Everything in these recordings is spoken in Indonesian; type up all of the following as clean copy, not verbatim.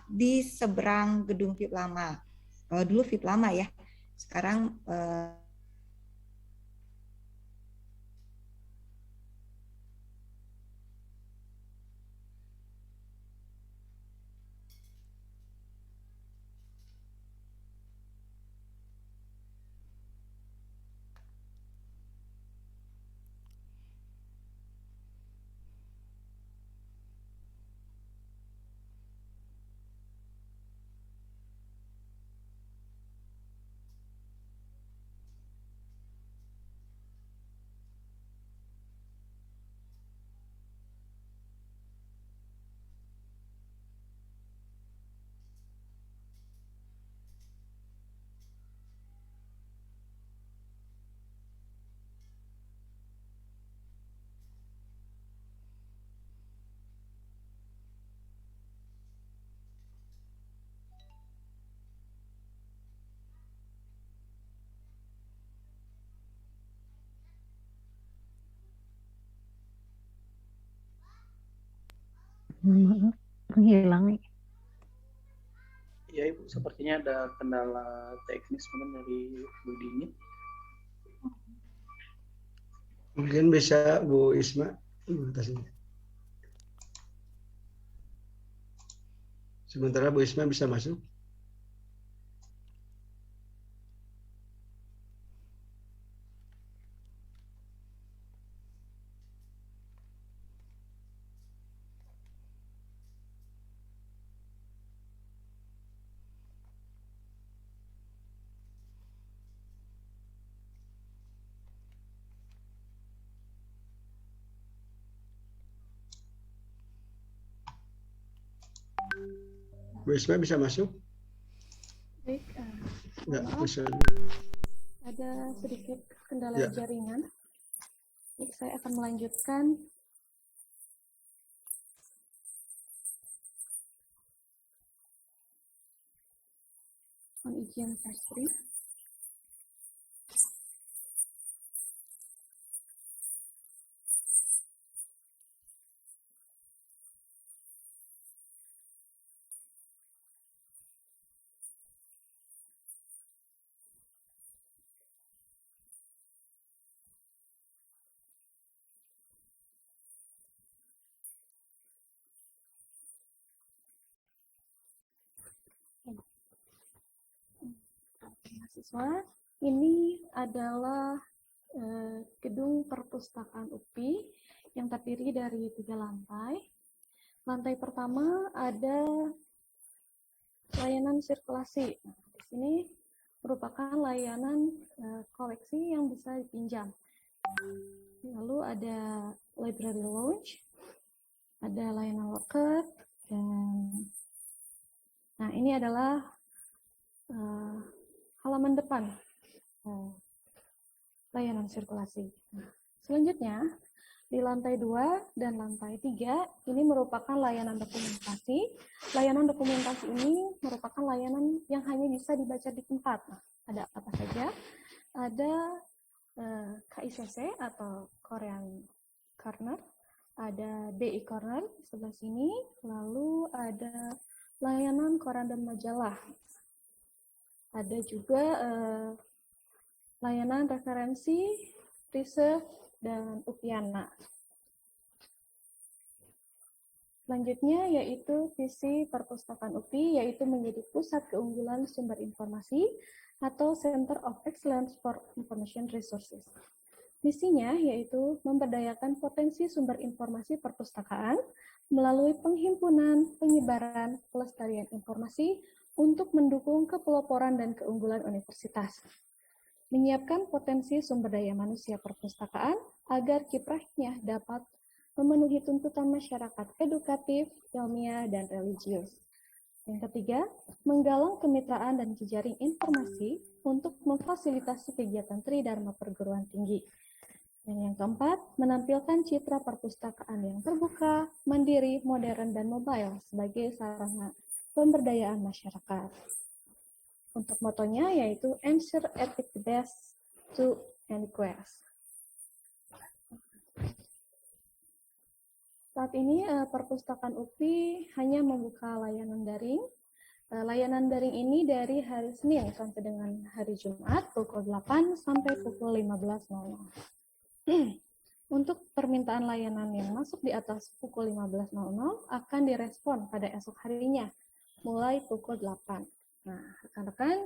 di seberang gedung VIP lama. Kalau dulu VIP lama ya, sekarang Maaf, menghilang nih. Ya Ibu, sepertinya ada kendala teknis mungkin dari Bu Dini. Mungkin bisa Bu Isma mengatasinya. Sementara Bu Isma bisa masuk. Bu Isma bisa masuk? Baik, Ya, maaf, bisa. ada sedikit kendala Ya. jaringan. Baik, saya akan melanjutkan. Mohon izin share screen. Mahasiswa, ini adalah gedung perpustakaan UPI yang terdiri dari 3 lantai. Lantai pertama ada layanan sirkulasi. Nah, di sini merupakan layanan koleksi yang bisa dipinjam. Lalu ada library lounge, ada layanan locker, dan nah ini adalah halaman depan layanan sirkulasi. Nah, selanjutnya di lantai 2 dan lantai 3 ini merupakan layanan dokumentasi. Layanan dokumentasi ini merupakan layanan yang hanya bisa dibaca di tempat. Nah, ada apa saja? Ada KICC atau Korean Corner, ada BI Corner di sebelah sini, lalu ada layanan koran dan majalah. Ada juga layanan referensi, research, dan Upiana. Selanjutnya yaitu visi perpustakaan UPI, yaitu menjadi pusat keunggulan sumber informasi atau Center of Excellence for Information Resources. Misinya yaitu memberdayakan potensi sumber informasi perpustakaan melalui penghimpunan, penyebaran, pelestarian informasi untuk mendukung kepeloporan dan keunggulan universitas. Menyiapkan potensi sumber daya manusia perpustakaan agar kiprahnya dapat memenuhi tuntutan masyarakat edukatif, ilmiah, dan religius. Yang ketiga, menggalang kemitraan dan jejaring informasi untuk memfasilitasi kegiatan Tridharma perguruan tinggi. Dan yang keempat, menampilkan citra perpustakaan yang terbuka, mandiri, modern, dan mobile sebagai sarana pemberdayaan masyarakat. Untuk motonya yaitu answer at its best to any quest. Saat ini perpustakaan UPI hanya membuka layanan daring. Layanan daring ini dari hari Senin sampai dengan hari Jumat pukul 8 sampai pukul 15.00. Untuk permintaan layanan yang masuk di atas pukul 15.00 akan direspon pada esok harinya, mulai pukul 8. Nah, rekan-rekan,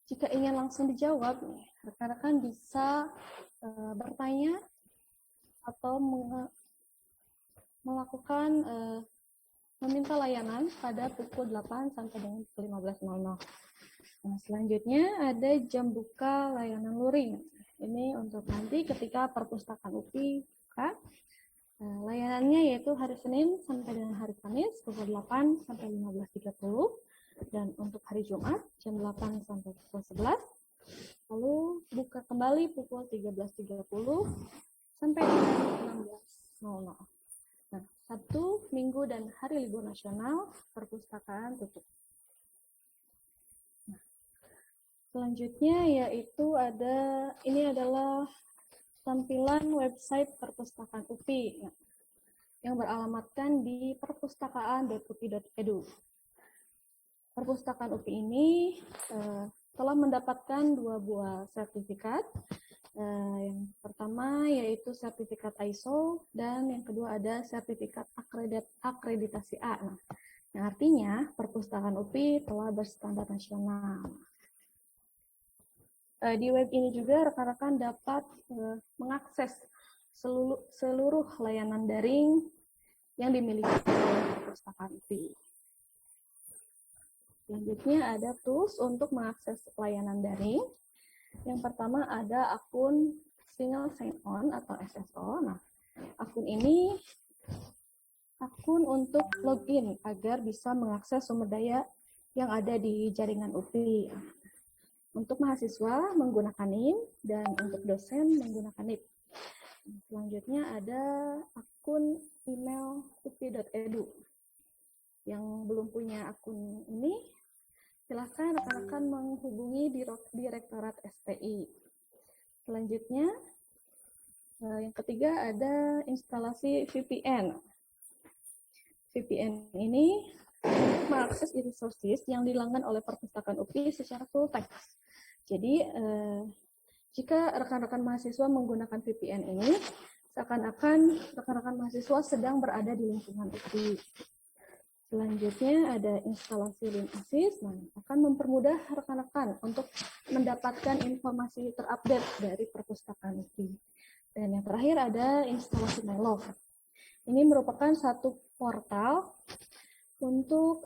jika ingin langsung dijawab, rekan-rekan bisa bertanya atau melakukan meminta layanan pada pukul 8 sampai dengan pukul 15.00. Nah, selanjutnya ada jam buka layanan luring. Ini untuk nanti ketika perpustakaan UPI buka. Layanannya yaitu hari Senin sampai dengan hari Kamis pukul 8 sampai 15.30 dan untuk hari Jumat jam 8 sampai pukul 11. Lalu buka kembali pukul 13.30 sampai dengan 16.00. Nah, Sabtu, Minggu, dan hari libur nasional perpustakaan tutup. Nah, selanjutnya yaitu ini adalah tampilan website perpustakaan UPI yang beralamatkan di perpustakaan.upi.edu. Perpustakaan UPI ini telah mendapatkan 2 buah sertifikat. Yang pertama yaitu sertifikat ISO dan yang kedua ada sertifikat akreditasi A. Nah, yang artinya perpustakaan UPI telah berstandar nasional. Di web ini juga rekan-rekan dapat mengakses seluruh layanan daring yang dimiliki oleh perpustakaan UPI. Selanjutnya ada tools untuk mengakses layanan daring. Yang pertama ada akun single sign-on atau SSO. Nah, akun ini akun untuk login agar bisa mengakses sumber daya yang ada di jaringan UPI. Untuk mahasiswa menggunakan NIM dan untuk dosen menggunakan NIP. Selanjutnya ada akun email upi.edu. Yang belum punya akun ini, silakan rekan-rekan menghubungi Direktorat STI. Selanjutnya, yang ketiga ada instalasi VPN. VPN ini mengakses e-resources yang dilanggan oleh perpustakaan UPI secara full text. Jadi, jika rekan-rekan mahasiswa menggunakan VPN ini, seakan-akan rekan-rekan mahasiswa sedang berada di lingkungan UPI. Selanjutnya ada instalasi LinAssist, akan mempermudah rekan-rekan untuk mendapatkan informasi terupdate dari perpustakaan UPI. Dan yang terakhir ada instalasi MyLog. Ini merupakan satu portal untuk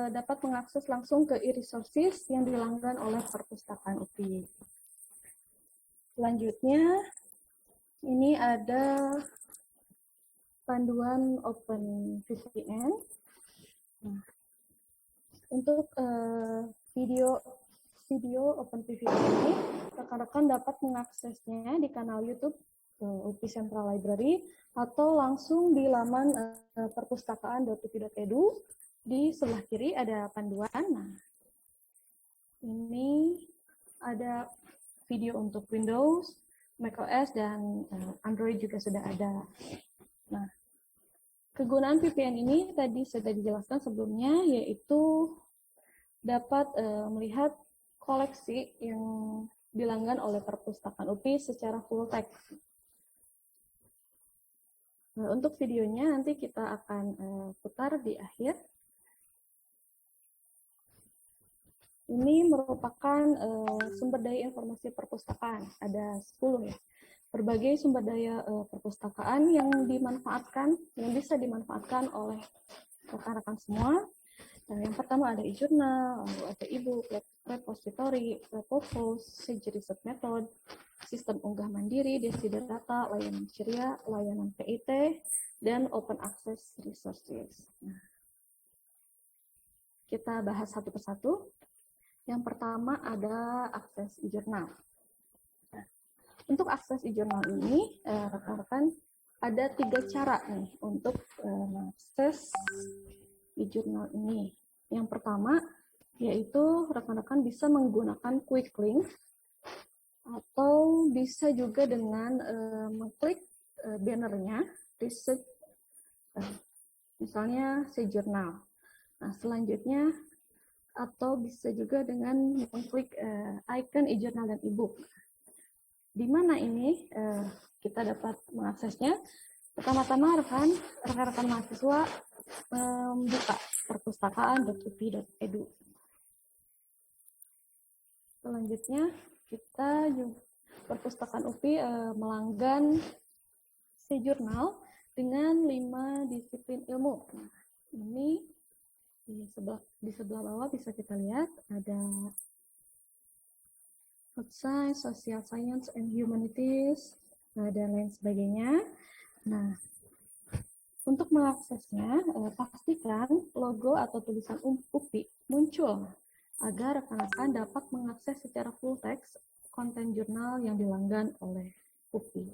dapat mengakses langsung ke e-resources yang dilanggan oleh perpustakaan UPI. Selanjutnya, ini ada panduan OpenVPN. Nah, untuk video OpenVPN ini, rekan-rekan dapat mengaksesnya di kanal YouTube UPI Central Library atau langsung di laman perpustakaan.upi.edu. Di sebelah kiri ada panduan. Nah, ini ada video untuk Windows, macOS, dan Android juga sudah ada. Nah, kegunaan VPN ini tadi sudah dijelaskan sebelumnya, yaitu dapat melihat koleksi yang dilanggan oleh perpustakaan UPI secara full text. Nah, untuk videonya nanti kita akan putar di akhir. Ini merupakan sumber daya informasi perpustakaan. Ada 10 ya. Berbagai sumber daya perpustakaan yang dimanfaatkan, yang bisa dimanfaatkan oleh rekan-rekan semua. Yang pertama ada e-journal, lalu ada e-book, repository, repopos, Sage Research Method, sistem unggah mandiri, Desiderata, layanan ceria, layanan PIT, dan Open Access Resources. Nah, kita bahas satu persatu. Yang pertama ada akses e-journal. Nah, untuk akses e-journal ini, rekan-rekan ada 3 cara nih untuk mengakses e-journal ini. Yang pertama, yaitu rekan-rekan bisa menggunakan quick link atau bisa juga dengan mengklik bannernya, research, misalnya jurnal. Nah, selanjutnya atau bisa juga dengan mengklik icon e-journal dan e-book. Di mana ini kita dapat mengaksesnya? Pertama-tama rekan-rekan mahasiswa membuka perpustakaan.upi.edu. Selanjutnya kita juga perpustakaan UPI melanggan jurnal dengan 5 disiplin ilmu. Nah, ini di sebelah bawah bisa kita lihat ada Food Science, Social Science, and Humanities, dan lain sebagainya. Nah, untuk mengaksesnya, pastikan logo atau tulisan UPI muncul agar rekan-rekan dapat mengakses secara full text konten jurnal yang dilanggan oleh UPI.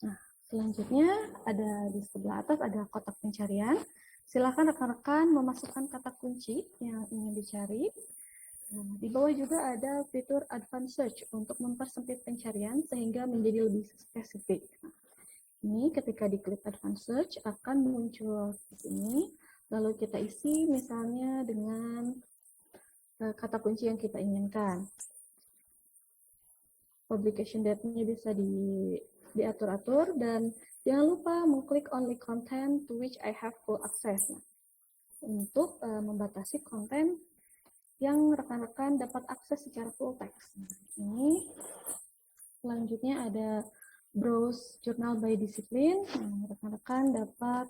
Nah, selanjutnya ada di sebelah atas ada kotak pencarian. Silakan rekan-rekan memasukkan kata kunci yang ingin dicari. Nah, di bawah juga ada fitur advanced search untuk mempersempit pencarian sehingga menjadi lebih spesifik. Nah, ini ketika diklik advanced search akan muncul di sini. Lalu kita isi misalnya dengan kata kunci yang kita inginkan. Publication date-nya bisa diatur-atur dan jangan lupa mengklik only content to which I have full access untuk membatasi konten yang rekan-rekan dapat akses secara full text. Ini selanjutnya ada browse journal by discipline. Rekan-rekan dapat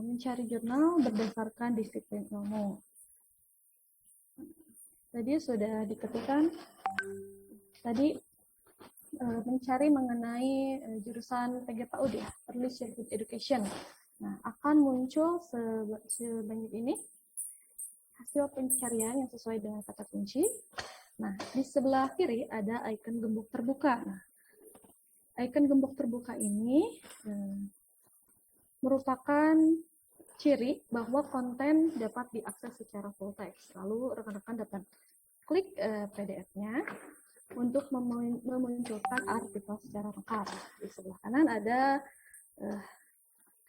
mencari jurnal berdasarkan disiplin ilmu. Tadi sudah diketikkan, tadi mencari mengenai jurusan PGPAUD ya, Early Childhood Education. Nah, akan muncul sebanyak ini hasil pencarian yang sesuai dengan kata kunci. Nah, di sebelah kiri ada icon gembok terbuka. Nah, icon gembok terbuka ini merupakan ciri bahwa konten dapat diakses secara full text. Lalu rekan-rekan dapat klik PDF-nya untuk memunculkan artikel secara lengkap. Di sebelah kanan ada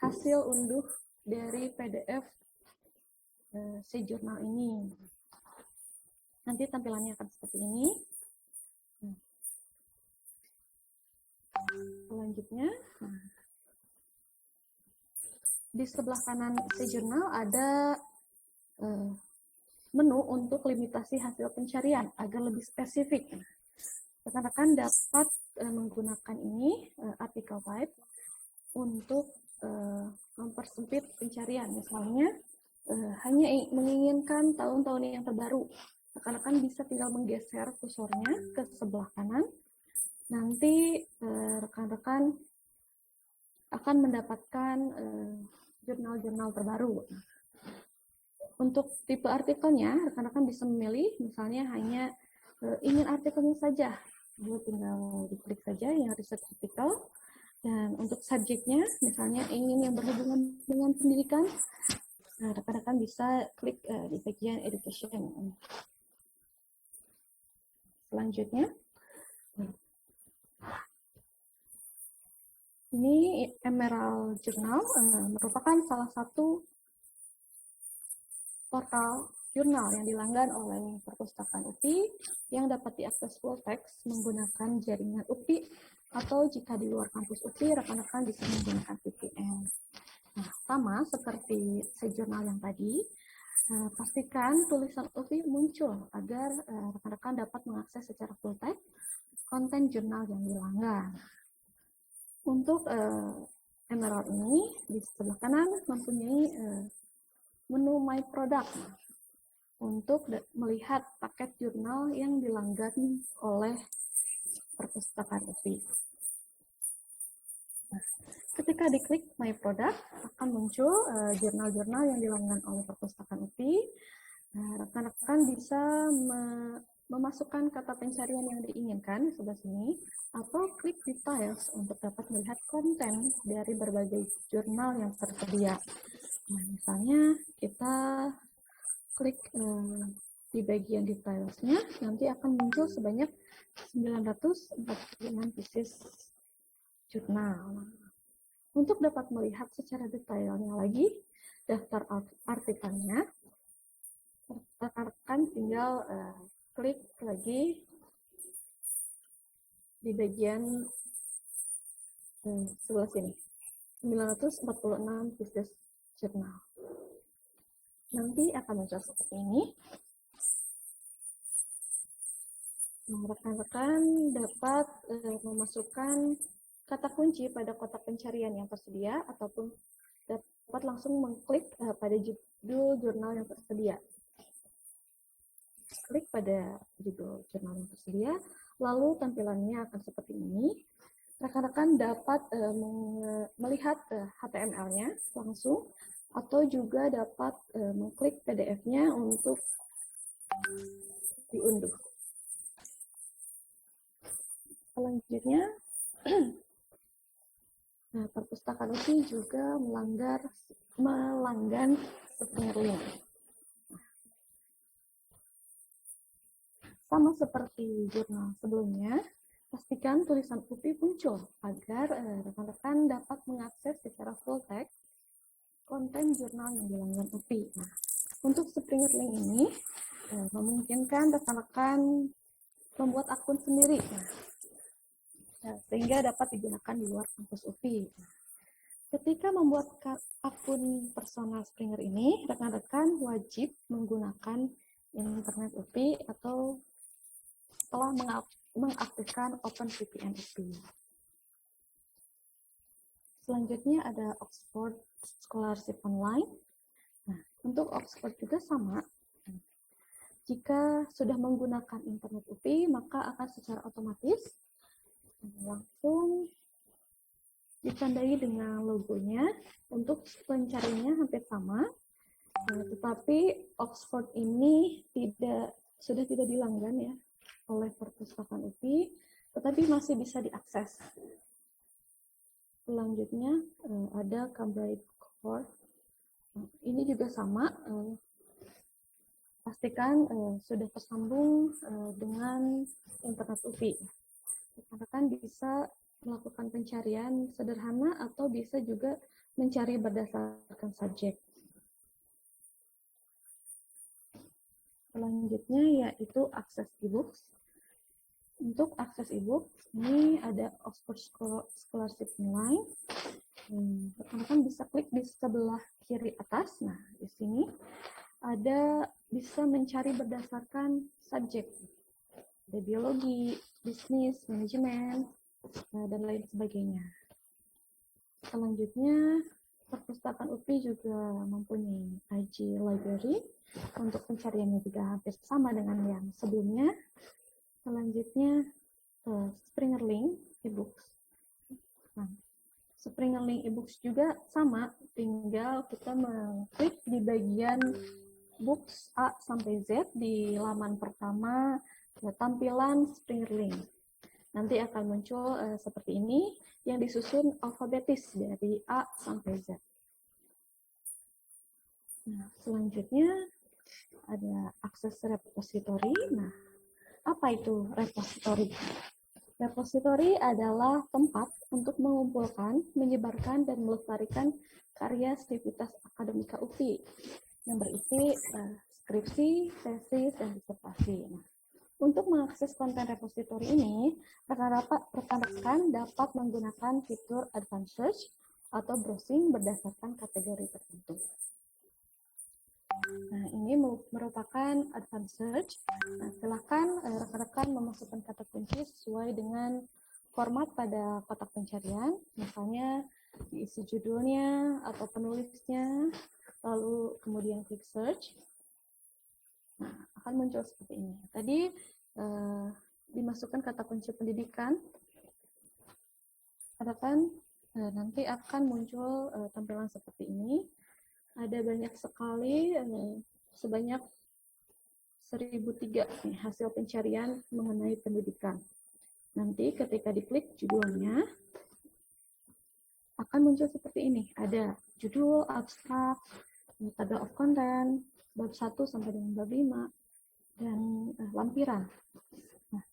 hasil unduh dari PDF jurnal ini. Nanti tampilannya akan seperti ini. Selanjutnya, di sebelah kanan jurnal ada menu untuk limitasi hasil pencarian agar lebih spesifik. Rekan-rekan dapat menggunakan ini artikel type untuk mempersempit pencarian. Misalnya hanya menginginkan tahun-tahun yang terbaru. Rekan-rekan bisa tinggal menggeser kursornya ke sebelah kanan. Nanti rekan-rekan akan mendapatkan jurnal-jurnal terbaru. Untuk tipe artikelnya, rekan-rekan bisa memilih, misalnya hanya ingin artikelnya saja. Lalu tinggal diklik saja yang research artikel. Dan untuk subjeknya, misalnya ingin yang berhubungan dengan pendidikan, rekan-rekan bisa klik di bagian education. Selanjutnya, ini Emerald Journal merupakan salah satu portal jurnal yang dilanggan oleh perpustakaan UPI yang dapat diakses full text menggunakan jaringan UPI atau jika di luar kampus UPI, rekan-rekan bisa menggunakan VPN. Nah, sama seperti jurnal yang tadi, pastikan tulisan UPI muncul agar rekan-rekan dapat mengakses secara full text konten jurnal yang dilanggan. Untuk Emerald ini di sebelah kanan mempunyai menu My Product untuk melihat paket jurnal yang dilanggan oleh perpustakaan UPI. Nah, ketika diklik My Product akan muncul jurnal-jurnal yang dilanggan oleh perpustakaan UPI. Rekan-rekan bisa memasukkan kata pencarian yang diinginkan di sebelah sini, atau klik details untuk dapat melihat konten dari berbagai jurnal yang tersedia. Nah, misalnya kita klik di bagian detailsnya, nanti akan muncul sebanyak 946 pieces jurnal. Untuk dapat melihat secara detailnya lagi daftar artikelnya, rekan-rekan tinggal klik lagi di bagian sebelah sini, 946 pieces jurnal. Nanti akan muncul seperti ini. Rekan-rekan dapat memasukkan kata kunci pada kotak pencarian yang tersedia, ataupun dapat langsung mengklik pada judul jurnal yang tersedia. Klik pada judul jurnal yang tersedia, lalu tampilannya akan seperti ini. Rekan-rekan dapat melihat HTML-nya langsung, atau juga dapat mengklik PDF-nya untuk diunduh. Selanjutnya, perpustakaan UPI juga melanggan Springer Link. Sama seperti jurnal sebelumnya, pastikan tulisan UPI muncul agar rekan-rekan dapat mengakses secara full text konten jurnal yang dilanggan UPI. Nah, untuk Springer Link ini memungkinkan rekan-rekan membuat akun sendiri, sehingga dapat digunakan di luar kampus UPI. Ketika membuat akun personal Springer ini, rekan-rekan wajib menggunakan internet UPI atau telah mengaktifkan OpenVPN UPI. Selanjutnya ada Oxford Scholarship Online. Nah, untuk Oxford juga sama. Jika sudah menggunakan internet UPI, maka akan secara otomatis langsung ditandai dengan logonya. Untuk pencariannya hampir sama, tetapi Oxford ini sudah tidak dilanggan ya oleh perpustakaan UPI, tetapi masih bisa diakses. Selanjutnya ada Cambridge Cohort. Ini juga sama, pastikan sudah tersambung dengan internet UPI. Rekan-rekan bisa melakukan pencarian sederhana atau bisa juga mencari berdasarkan subjek. Selanjutnya yaitu akses e-books. Untuk akses e-book, ini ada Oxford Scholarship Online. Rekan-rekan bisa klik di sebelah kiri atas. Nah, di sini ada bisa mencari berdasarkan subjek. Ada biologi, bisnis, manajemen, dan lain sebagainya. Selanjutnya, perpustakaan UPI juga mempunyai IG Library. Untuk pencariannya juga hampir sama dengan yang sebelumnya. Selanjutnya, Springer Link e-books. Nah, Springer Link e-books juga sama, tinggal kita mengklik di bagian books A sampai Z di laman pertama, tampilan Springer Link. Nanti akan muncul seperti ini, yang disusun alfabetis dari A sampai Z. Nah, selanjutnya ada akses repository. Nah, apa itu repository? Repository adalah tempat untuk mengumpulkan, menyebarkan, dan melestarikan karya sivitas akademika UPI yang berisi skripsi, tesis, dan disertasi. Nah, untuk mengakses konten repository ini, rekan-rekan dapat menggunakan fitur Advanced Search atau browsing berdasarkan kategori tertentu. Nah, ini merupakan Advanced Search. Nah, silakan rekan-rekan memasukkan kata kunci sesuai dengan format pada kotak pencarian, misalnya diisi judulnya atau penulisnya, lalu kemudian klik search. Nah, akan muncul seperti ini. Tadi dimasukkan kata kunci pendidikan, rekan nanti akan muncul tampilan seperti ini. Ada banyak sekali, sebanyak 1003 nih, hasil pencarian mengenai pendidikan. Nanti ketika diklik judulnya, akan muncul seperti ini. Ada judul, abstrak, table of content, bab 1 sampai dengan bab 5, dan lampiran. Nah,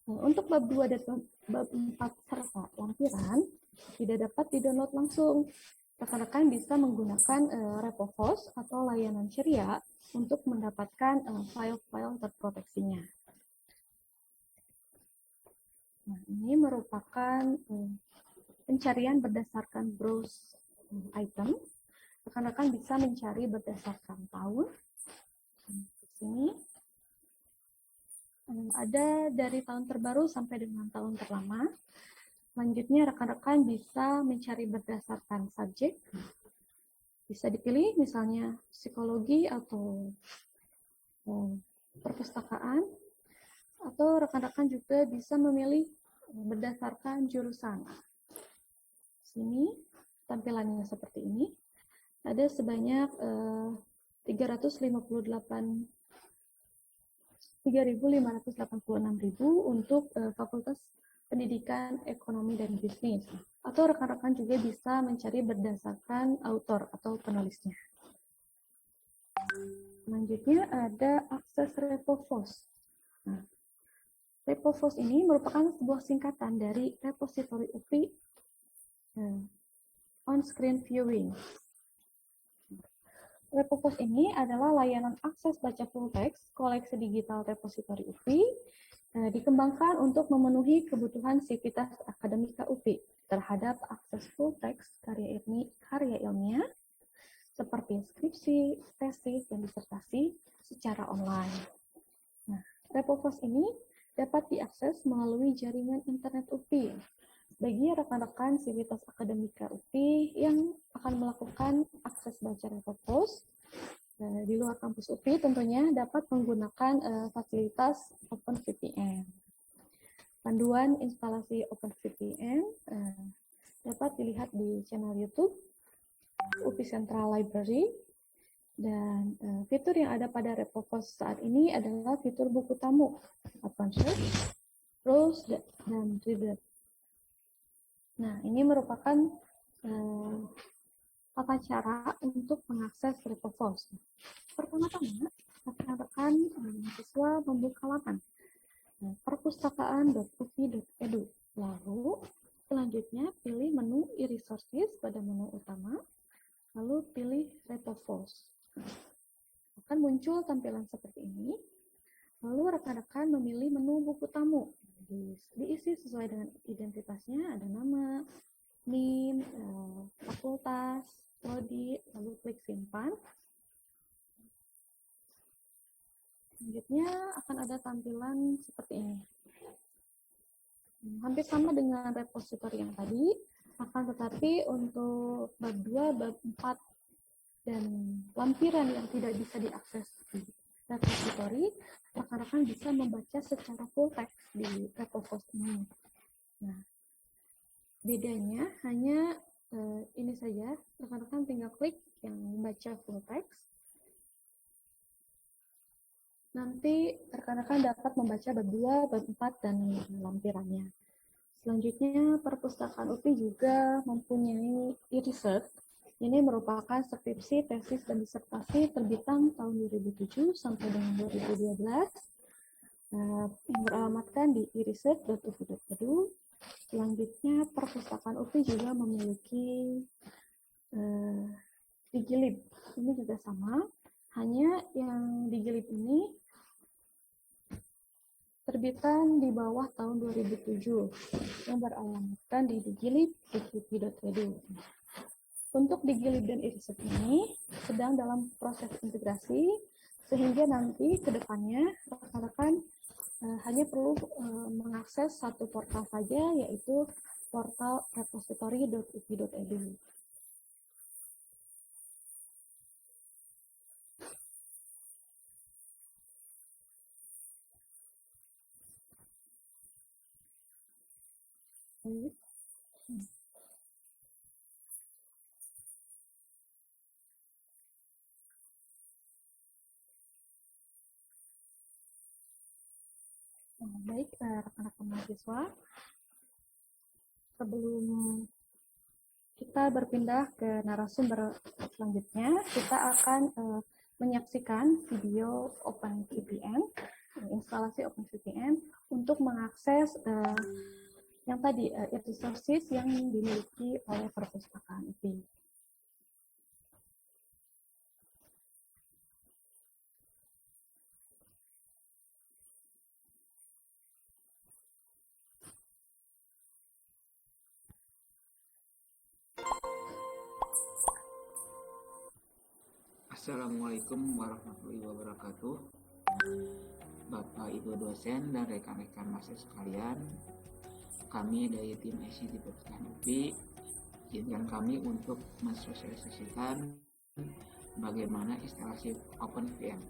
Nah, untuk bab 2 dan bab 4 serta lampiran tidak dapat di-download langsung. Rekan-rekan bisa menggunakan RepoFOS atau layanan ceria untuk mendapatkan file-file terproteksinya. Nah, ini merupakan pencarian berdasarkan browse item. Rekan-rekan bisa mencari berdasarkan tahun. Di sini ada dari tahun terbaru sampai dengan tahun terlama. Selanjutnya rekan-rekan bisa mencari berdasarkan subjek. Bisa dipilih misalnya psikologi atau perpustakaan. Atau rekan-rekan juga bisa memilih berdasarkan jurusan. Sini tampilannya seperti ini. Ada sebanyak 3.586.000 untuk Fakultas Pendidikan Ekonomi dan Bisnis. Atau rekan-rekan juga bisa mencari berdasarkan autor atau penulisnya. Selanjutnya ada akses RepoFOS. Nah, RepoFOS ini merupakan sebuah singkatan dari repositori UPI on-screen viewing. RepoFOS ini adalah layanan akses baca full text koleksi digital repositori UPI dikembangkan untuk memenuhi kebutuhan sivitas akademika UPI terhadap akses full text karya ilmiah seperti skripsi, tesis, dan disertasi secara online. Nah, RepoFOS ini dapat diakses melalui jaringan internet UPI. Bagi rekan-rekan sivitas akademika UPI yang akan melakukan akses baca RepoFOS di luar kampus UPI tentunya dapat menggunakan fasilitas OpenVPN. Panduan instalasi OpenVPN dapat dilihat di channel YouTube UPI Central Library, dan fitur yang ada pada RepoFOS saat ini adalah fitur buku tamu, Advanced, Browse, dan Reader. Nah, ini merupakan tata cara untuk mengakses RepoFOS. Pertama-tama, rekan-rekan mahasiswa membuka laman perpustakaan.upi.edu. Lalu, selanjutnya pilih menu e-resources pada menu utama, lalu pilih RepoFOS. Akan muncul tampilan seperti ini. Lalu rekan-rekan memilih menu buku tamu. Diisi sesuai dengan identitasnya, ada nama, NIM, fakultas, prodi, lalu klik simpan. Selanjutnya akan ada tampilan seperti ini. Hampir sama dengan repositori yang tadi, akan tetapi untuk bab 2, bab 4, dan lampiran yang tidak bisa diakses di repositori, rekan-rekan bisa membaca secara full text di RepoFOS ini. Nah, bedanya hanya ini saja, rekan-rekan tinggal klik yang membaca full text. Nanti rekan-rekan dapat membaca bab 2, bab 4, dan lampirannya. Selanjutnya, perpustakaan UPI juga mempunyai e-research. Ini merupakan skripsi, tesis, dan disertasi terbitan tahun 2007 sampai dengan 2012 yang beralamatkan di e-research.upi.edu. Selanjutnya, perpustakaan UPI juga memiliki Digilib. Ini juga sama, hanya yang Digilib ini terbitan di bawah tahun 2007 yang beralamatkan di digilib.upi.edu. Untuk Digilib dan e-research ini sedang dalam proses integrasi, sehingga nanti ke depannya rekan-rekan hanya perlu mengakses satu portal saja, yaitu portal repository.upi.edu. Baik, rekan-rekan mahasiswa, sebelum kita berpindah ke narasumber selanjutnya, kita akan menyaksikan video OpenVPN. instalasi OpenVPN untuk mengakses yang tadi resources yang dimiliki oleh perpustakaan UPI. Assalamualaikum warahmatullahi wabarakatuh. Bapak Ibu dosen dan rekan-rekan mahasiswa sekalian, kami dari tim ICT Perpustakaan UPI izinkan kami untuk mensosialisasikan bagaimana instalasi OpenVPN,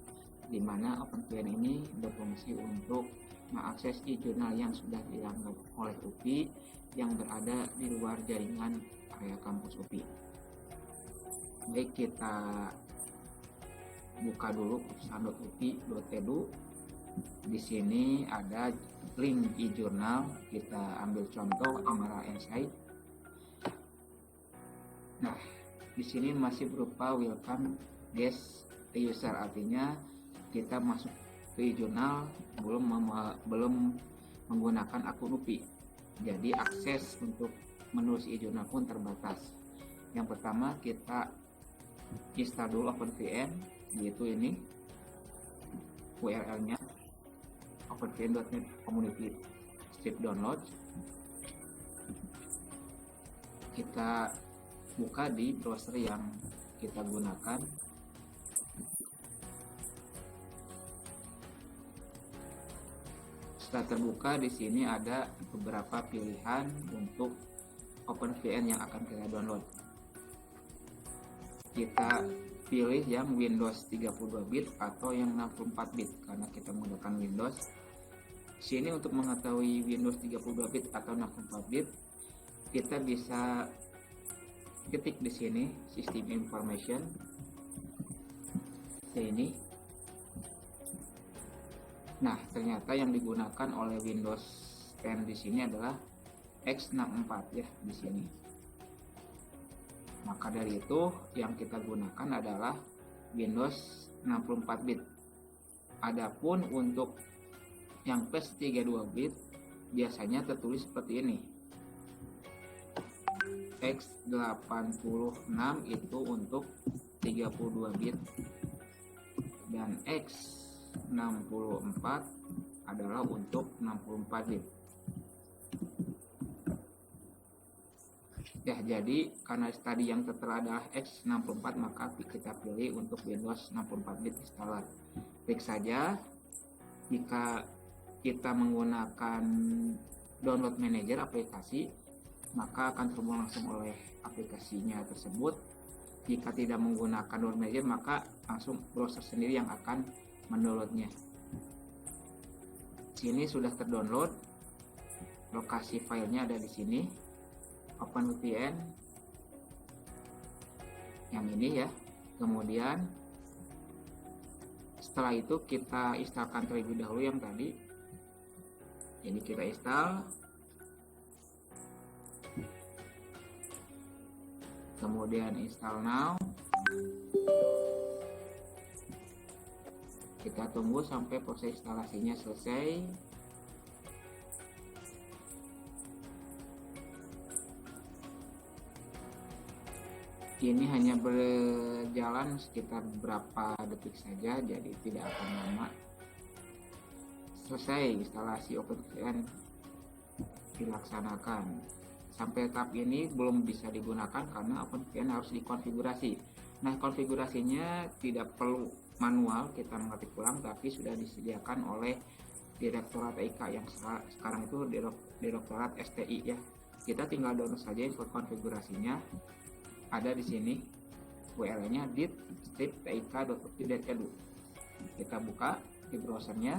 di mana OpenVPN ini berfungsi untuk mengakses e-jurnal yang sudah dianggap oleh UPI yang berada di luar jaringan area kampus UPI. Baik, kita buka dulu perpustakaan.upi.edu. Di sini ada link e-jurnal. Kita ambil contoh Emerald Insight. Nah, di sini masih berupa welcome guest user, artinya kita masuk ke e-jurnal belum menggunakan akun UPI. Jadi akses untuk menulis e-jurnal pun terbatas. Yang pertama kita install dulu OpenVPN, yaitu ini URL-nya openvpn.net community strip download. Kita buka di browser yang kita gunakan. Setelah terbuka, di sini ada beberapa pilihan untuk OpenVPN yang akan kita download. Kita pilih yang Windows 32 bit atau yang 64 bit karena kita menggunakan Windows. Sini untuk mengetahui Windows 32 bit atau 64 bit, kita bisa ketik di sini System Information. Ini. Nah, ternyata yang digunakan oleh Windows 10 di sini adalah x64 ya di sini. Maka dari itu yang kita gunakan adalah Windows 64 bit. Adapun untuk yang PS32 bit biasanya tertulis seperti ini. X86 itu untuk 32 bit dan X64 adalah untuk 64 bit. Ya, jadi karena tadi yang tertera adalah X64, maka kita pilih untuk Windows 64 bit installer. Klik saja. Jika kita menggunakan download manager aplikasi, maka akan terhubung langsung oleh aplikasinya tersebut. Jika tidak menggunakan download manager, maka langsung browser sendiri yang akan mendownloadnya. Sini sudah terdownload. Lokasi filenya ada di sini. OpenVPN yang ini ya. Kemudian setelah itu kita instalkan terlebih dahulu yang tadi. Ini kita install. Kemudian install now. Kita tunggu sampai proses instalasinya selesai. Ini hanya berjalan sekitar beberapa detik saja, jadi tidak akan lama. Selesai instalasi OpenVPN dilaksanakan. Sampai tahap ini belum bisa digunakan karena OpenVPN harus dikonfigurasi. Nah, konfigurasinya tidak perlu manual kita mengetik ulang, tapi sudah disediakan oleh Direktorat TIK yang sekarang itu Direktorat STI ya. Kita tinggal download saja info konfigurasinya. Ada di sini URL-nya dit.tik.upi.edu. Kita buka di browsernya.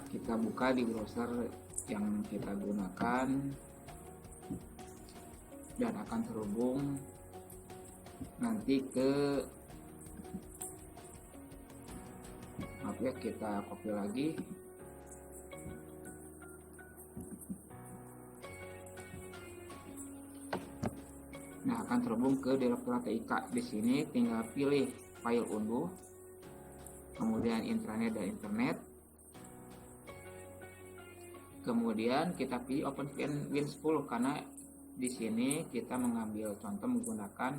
Kita buka di browser yang kita gunakan dan akan terhubung nanti ke, maaf ya, kita copy lagi. Nah, akan terhubung ke Direktorat TIK. Di sini tinggal pilih file unduh, kemudian intranet dan internet. Kemudian kita pilih OpenVPN Win 10 karena di sini kita mengambil contoh menggunakan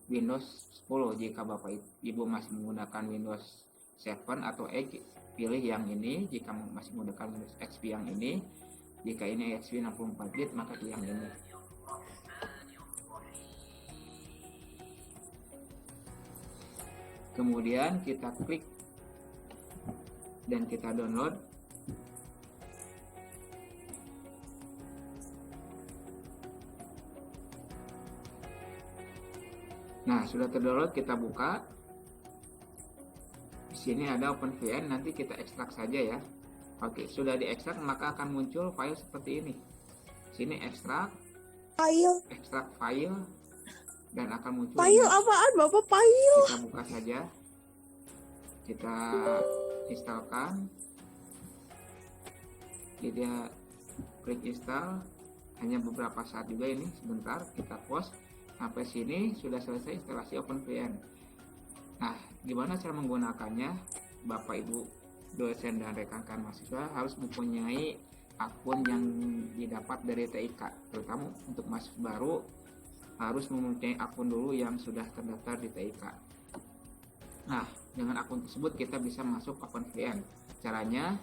Windows 10. Jika Bapak Ibu masih menggunakan Windows 7 atau X, pilih yang ini. Jika masih menggunakan Windows XP yang ini. Jika ini XP 64 bit maka pilih yang ini. Kemudian kita klik dan kita download. Nah, sudah terdownload, kita buka. Di sini ada OpenVPN, nanti kita ekstrak saja ya. Oke, sudah diekstrak maka akan muncul file seperti ini. Sini ekstrak file dan akan muncul File apaan Bapak file? Kita buka saja. Kita instalkan. Jadi klik install, hanya beberapa saat juga ini, sebentar kita pause. Sampai sini sudah selesai instalasi OpenVPN. Nah, gimana cara menggunakannya? Bapak Ibu dosen dan rekan-rekan mahasiswa harus mempunyai akun yang didapat dari TIK, terutama untuk mahasiswa baru harus mempunyai akun dulu yang sudah terdaftar di TIK. Nah, dengan akun tersebut kita bisa masuk OpenVPN. Caranya,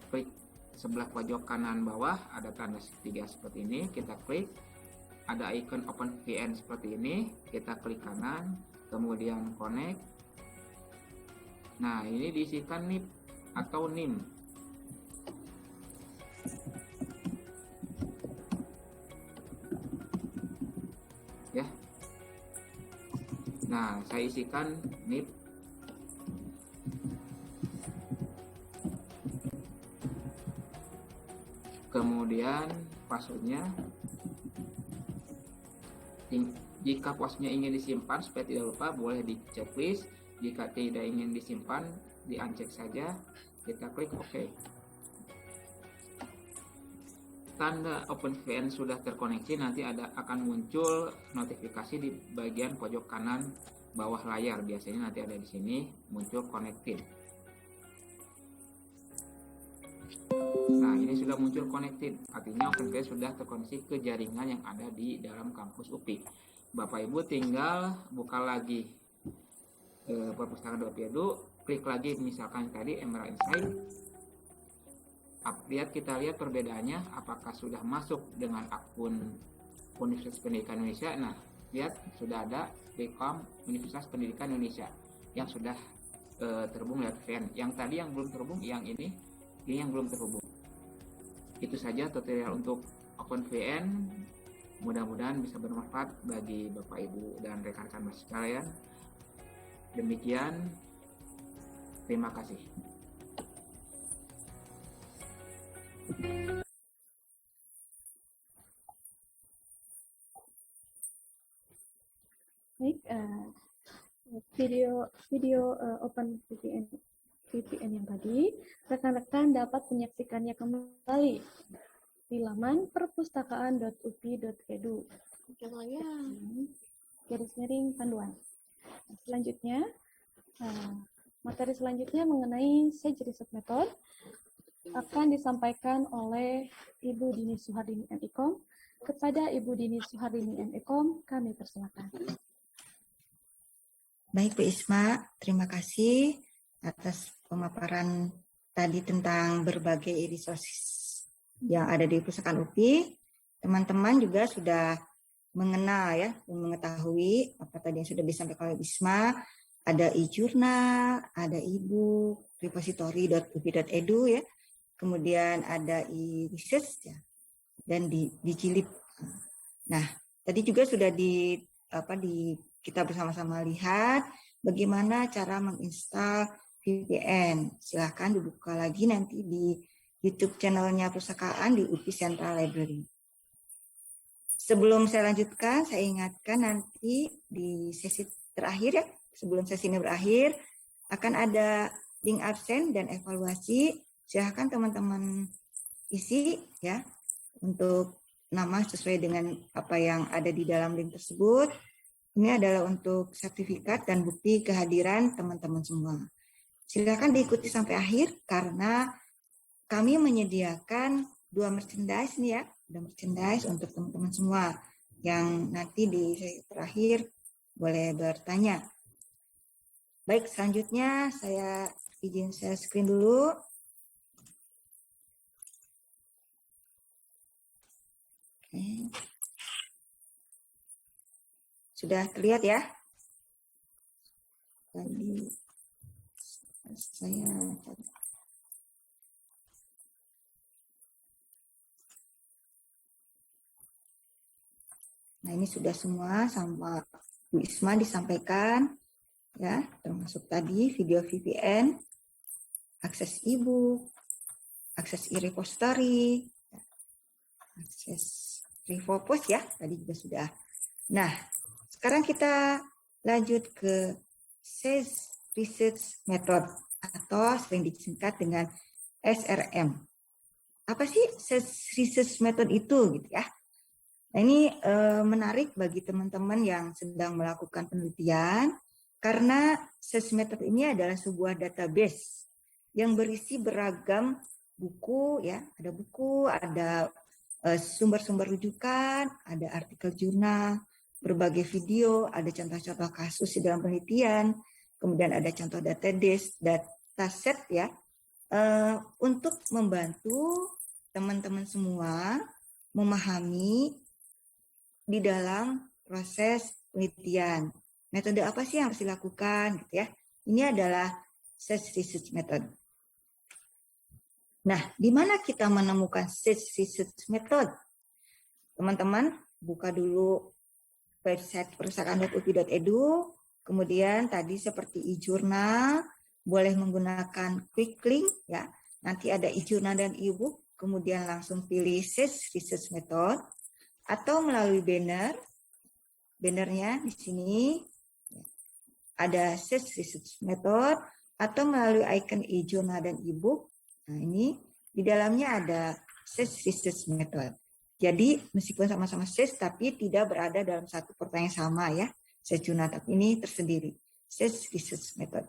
klik sebelah pojok kanan bawah ada tanda segitiga seperti ini, kita klik. Ada icon OpenVPN seperti ini, kita klik kanan, kemudian connect. Nah, ini diisikan NIP atau NIM. Ya. Nah, saya isikan NIP. Kemudian passwordnya. Jika passwordnya ingin disimpan supaya tidak lupa, boleh di checklist. Jika tidak ingin disimpan, di uncheck saja. Kita klik OK. Tanda OpenVPN sudah terkoneksi, nanti akan muncul notifikasi di bagian pojok kanan bawah layar. Biasanya nanti ada di sini muncul connected. Nah, ini sudah muncul connected, artinya OpenVPN sudah terkoneksi ke jaringan yang ada di dalam kampus UPI. Bapak Ibu tinggal buka lagi perpustakaan.edu, klik lagi misalkan tadi Emerald Insight. Kita lihat perbedaannya, apakah sudah masuk dengan akun Universitas Pendidikan Indonesia. Nah, lihat sudah ada BPOM Universitas Pendidikan Indonesia yang sudah terhubung lewat VPN. Yang tadi yang belum terhubung, yang ini yang belum terhubung. Itu saja tutorial untuk OpenVPN. Mudah-mudahan bisa bermanfaat bagi Bapak Ibu dan rekan-rekan mahasiswa sekalian. Demikian, terima kasih. Baik, video OpenVPN yang tadi, rekan-rekan dapat menyaksikannya kembali di laman perpustakaan.upi.edu. Garis miring panduan. Selanjutnya, materi selanjutnya mengenai Sage Research Method akan disampaikan oleh Ibu Dini Suhardini MIKOM. Kepada Ibu Dini Suhardini MIKOM, kami persilakan. Baik Bu Isma, terima kasih atas pemaparan tadi tentang berbagai resources yang ada di Perpustakaan UPI. Teman-teman juga sudah mengenal ya, mengetahui apa tadi yang sudah disampaikan oleh Isma. Ada e-jurnal, ada e-book, repository.upi.edu ya. Kemudian ada e-research ya, dan dijilid. Nah, tadi juga sudah kita bersama-sama lihat bagaimana cara menginstal VPN. Silahkan dibuka lagi nanti di YouTube channelnya Perpustakaan di UPI Central Library. Sebelum saya lanjutkan, saya ingatkan nanti di sesi terakhir ya, sebelum sesi ini berakhir, akan ada link absen dan evaluasi. Silahkan teman-teman isi ya untuk nama sesuai dengan apa yang ada di dalam link tersebut. Ini adalah untuk sertifikat dan bukti kehadiran teman-teman semua. Silakan diikuti sampai akhir karena kami menyediakan 2 merchandise nih ya, 2 merchandise untuk teman-teman semua yang nanti di sesi terakhir boleh bertanya. Baik, selanjutnya saya izin share screen dulu. Oke. Sudah terlihat ya? Tadi saya Nah, ini sudah semua sama Bu Isma disampaikan ya, termasuk tadi video VPN, akses e-book, akses e-repository, akses Refopos ya, tadi juga sudah. Nah, sekarang kita lanjut ke SES Research Method atau sering disingkat dengan SRM. Apa sih SES Research Method itu gitu ya? Nah, ini menarik bagi teman-teman yang sedang melakukan penelitian karena SES Method ini adalah sebuah database yang berisi beragam buku ya, ada buku, ada sumber-sumber rujukan, ada artikel jurnal, berbagai video, ada contoh-contoh kasus di dalam penelitian, kemudian ada contoh dataset ya, untuk membantu teman-teman semua memahami di dalam proses penelitian. Metode apa sih yang harus dilakukan gitu ya. Ini adalah SES Research Method. Nah, di mana kita menemukan SES Research Method? Teman-teman, buka dulu website perpustakaan.upi.edu, kemudian tadi seperti e-jurnal, boleh menggunakan quick link ya. Nanti ada e-jurnal dan e-book, kemudian langsung pilih SES Research Method, atau melalui bannernya di sini ada SES Research Method, atau melalui icon e-jurnal dan e-book. Nah, ini di dalamnya ada SES Research Method. Jadi meskipun sama-sama SES tapi tidak berada dalam satu pertanyaan sama ya. SES jurnal tapi ini tersendiri. SES Research Method.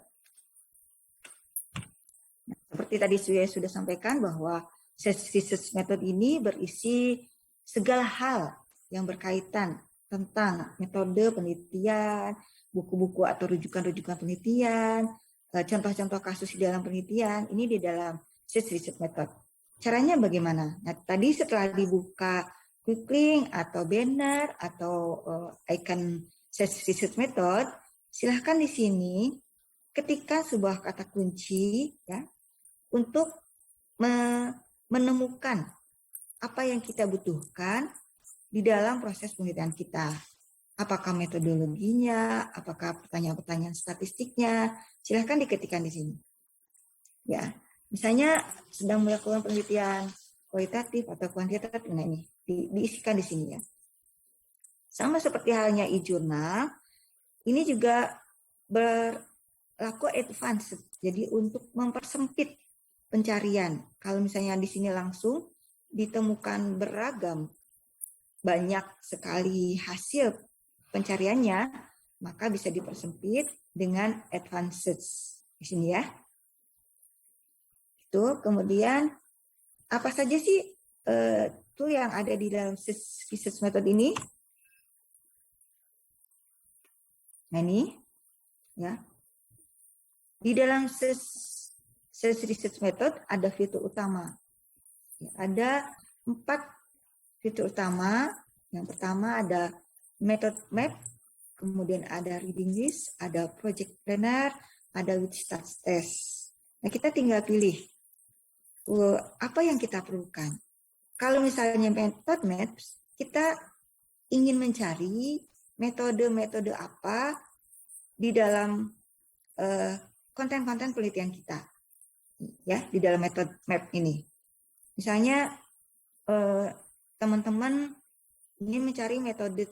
Nah, seperti tadi sudah sampaikan bahwa SES Research Method ini berisi segala hal yang berkaitan tentang metode penelitian, buku-buku atau rujukan-rujukan penelitian, contoh-contoh kasus di dalam penelitian, ini di dalam SES Research Method. Caranya bagaimana? Nah, tadi setelah dibuka quick link atau banner atau icon SES Research Method, silahkan di sini ketikkan sebuah kata kunci ya untuk menemukan apa yang kita butuhkan di dalam proses penelitian kita. Apakah metodologinya, apakah pertanyaan-pertanyaan statistiknya, silahkan diketikkan di sini. Ya, misalnya sedang melakukan penelitian kualitatif atau kuantitatif, nah ini diisikan di sini ya. Sama seperti halnya e-jurnal, ini juga berlaku advanced. Jadi untuk mempersempit pencarian. Kalau misalnya di sini langsung ditemukan beragam, banyak sekali hasil pencariannya, maka bisa dipersempit dengan advanced di sini ya. Itu kemudian apa saja sih tool yang ada di dalam SES Research Method ini? Nah ini ya. Di dalam SES Research Method ada fitur utama. Ya, ada 4 fitur utama. Yang pertama ada method map, kemudian ada reading list, ada project planner, ada with start test. Nah, kita tinggal pilih apa yang kita perlukan. Kalau misalnya method maps, kita ingin mencari metode-metode apa di dalam konten-konten penelitian kita, ya, di dalam method map ini. Misalnya teman-teman ingin mencari metode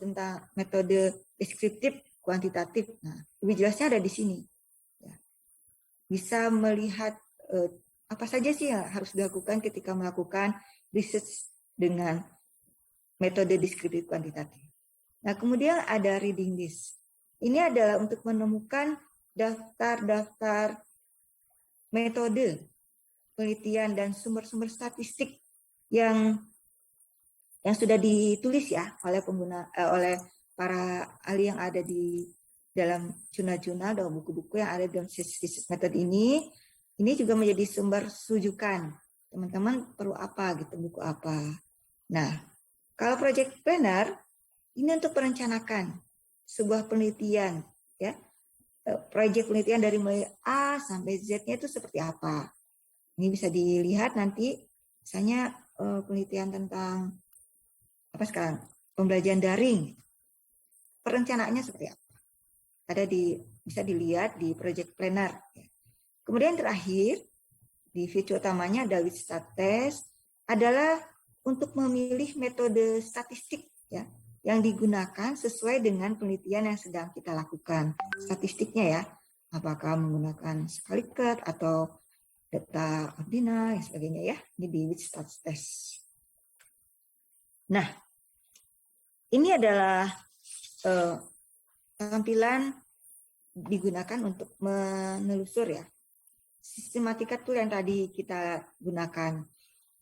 deskriptif kuantitatif. Nah, lebih jelasnya ada di sini. Ya. Bisa melihat apa saja sih yang harus dilakukan ketika melakukan research dengan metode deskriptif kuantitatif. Nah, kemudian ada reading list. Ini adalah untuk menemukan daftar-daftar metode penelitian dan sumber-sumber statistik yang sudah ditulis ya oleh oleh para ahli yang ada di dalam jurnal-jurnal atau buku-buku yang ada dalam research method ini juga menjadi sumber rujukan. Teman-teman perlu apa gitu, buku apa. Nah, kalau project planner ini untuk merencanakan sebuah penelitian ya. Project penelitian dari mulai A sampai Z-nya itu seperti apa. Ini bisa dilihat nanti misalnya penelitian tentang apa sekarang? Pembelajaran daring. Perencanaannya seperti apa? Bisa dilihat di project planner. Kemudian terakhir di fitur utamanya ada with stat test adalah untuk memilih metode statistik ya yang digunakan sesuai dengan penelitian yang sedang kita lakukan. Statistiknya ya, apakah menggunakan Scalicet atau data ordinal dan sebagainya ya. Ini di with stat test. Nah, ini adalah tampilan digunakan untuk menelusur ya. Sistematika tool yang tadi kita gunakan.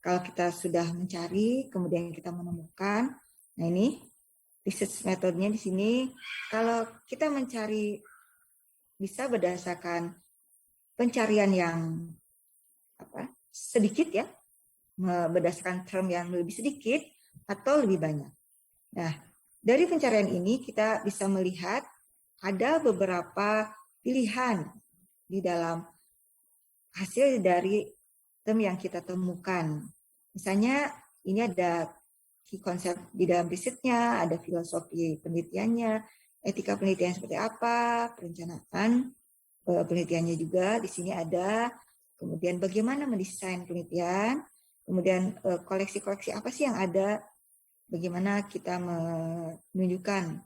Kalau kita sudah mencari, kemudian kita menemukan. Nah ini research metodenya di sini. Kalau kita mencari bisa berdasarkan pencarian yang sedikit ya, berdasarkan term yang lebih sedikit atau lebih banyak. Nah, dari pencarian ini kita bisa melihat ada beberapa pilihan di dalam hasil dari term yang kita temukan. Misalnya ini ada key konsep di dalam risetnya, ada filosofi penelitiannya, etika penelitian seperti apa, perencanaan penelitiannya juga di sini ada, kemudian bagaimana mendesain penelitian, kemudian koleksi-koleksi apa sih yang ada, bagaimana kita menunjukkan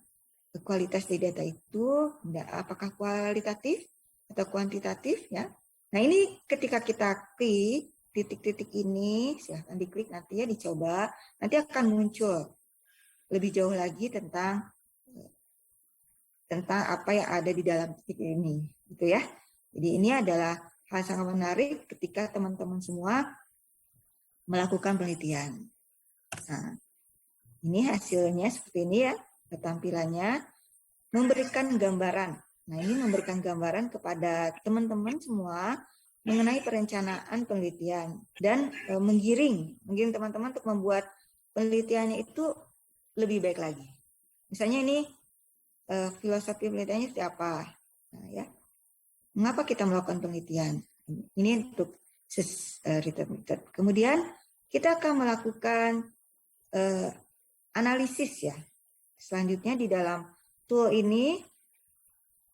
kualitas dari data itu, apakah kualitatif atau kuantitatif ya. Nah ini ketika kita klik titik-titik ini, silahkan diklik nanti ya, dicoba, nanti akan muncul lebih jauh lagi tentang apa yang ada di dalam titik ini, gitu ya. Jadi ini adalah hal sangat menarik ketika teman-teman semua melakukan penelitian. Nah, ini hasilnya seperti ini ya, tampilannya memberikan gambaran. Nah, ini memberikan gambaran kepada teman-teman semua mengenai perencanaan penelitian dan menggiring teman-teman untuk membuat penelitiannya itu lebih baik lagi. Misalnya ini filosofi penelitiannya seperti apa? Nah, ya. Mengapa kita melakukan penelitian? Ini untuk return method. Kemudian kita akan melakukan analisis ya. Selanjutnya di dalam tool ini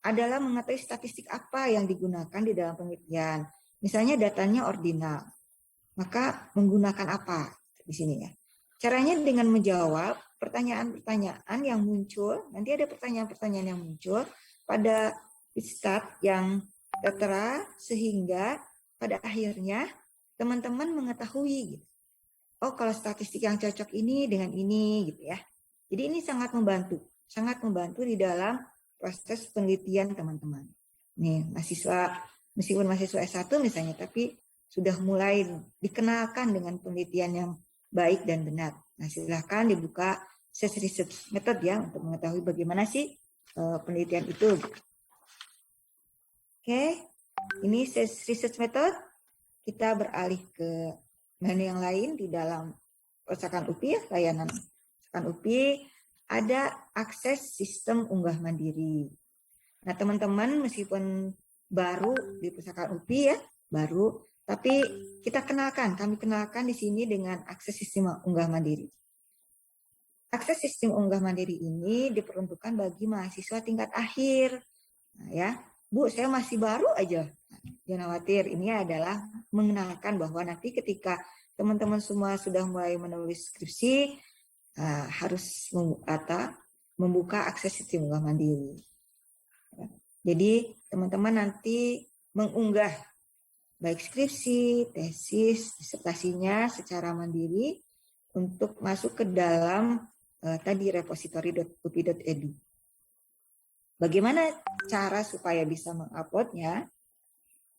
adalah mengetahui statistik apa yang digunakan di dalam penelitian. Misalnya datanya ordinal. Maka menggunakan apa di sini ya? Caranya dengan menjawab pertanyaan-pertanyaan yang muncul. Nanti ada pertanyaan-pertanyaan yang muncul pada stat yang tertera sehingga pada akhirnya teman-teman mengetahui gitu. Oh, kalau statistik yang cocok ini dengan ini gitu ya. Jadi ini sangat membantu di dalam proses penelitian teman-teman. Nih, meskipun mahasiswa S1 misalnya, tapi sudah mulai dikenalkan dengan penelitian yang baik dan benar. Nah, silahkan dibuka research method ya untuk mengetahui bagaimana sih penelitian itu. Oke, ini research method. Kita beralih ke menu yang lain di dalam perpustakaan UPI ya, layanan perpustakaan UPI. Ada akses sistem unggah mandiri. Nah, teman-teman meskipun baru di perpustakaan UPI ya, baru, tapi kami kenalkan di sini dengan akses sistem unggah mandiri. Akses sistem unggah mandiri ini diperuntukkan bagi mahasiswa tingkat akhir. Nah, ya, Bu, saya masih baru aja. Nah, jangan khawatir, ini adalah mengenalkan bahwa nanti ketika teman-teman semua sudah mulai menulis skripsi, harus membuka akses sistem unggah mandiri. Jadi teman-teman nanti mengunggah baik skripsi, tesis, disertasinya secara mandiri, untuk masuk ke dalam tadi repository.upi.edu. Bagaimana cara supaya bisa menguploadnya?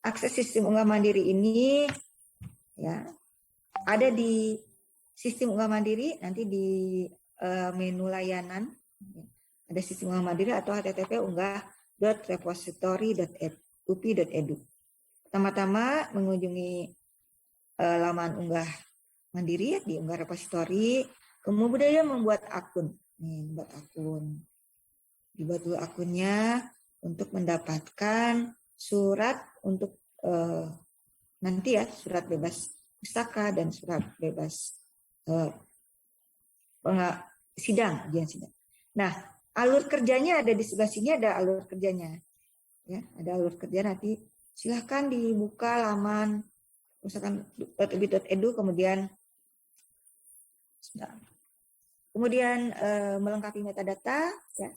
Akses sistem unggah mandiri ini ya ada di sistem unggah mandiri, nanti di menu layanan ada sistem unggah mandiri atau http unggah.repository.upi.edu. Pertama-tama mengunjungi laman unggah mandiri di unggah repository, kemudian membuat akun. Nih, membuat akun. Dibuat dulu akunnya untuk mendapatkan surat untuk nanti ya, surat bebas pustaka dan surat bebas sidang, ujian sidang. Nah, alur kerjanya ada di sebelah sini, ada alur kerjanya. Ya, ada alur kerja, nanti silahkan dibuka laman pustakaan.upi.edu, kemudian melengkapi metadata ya.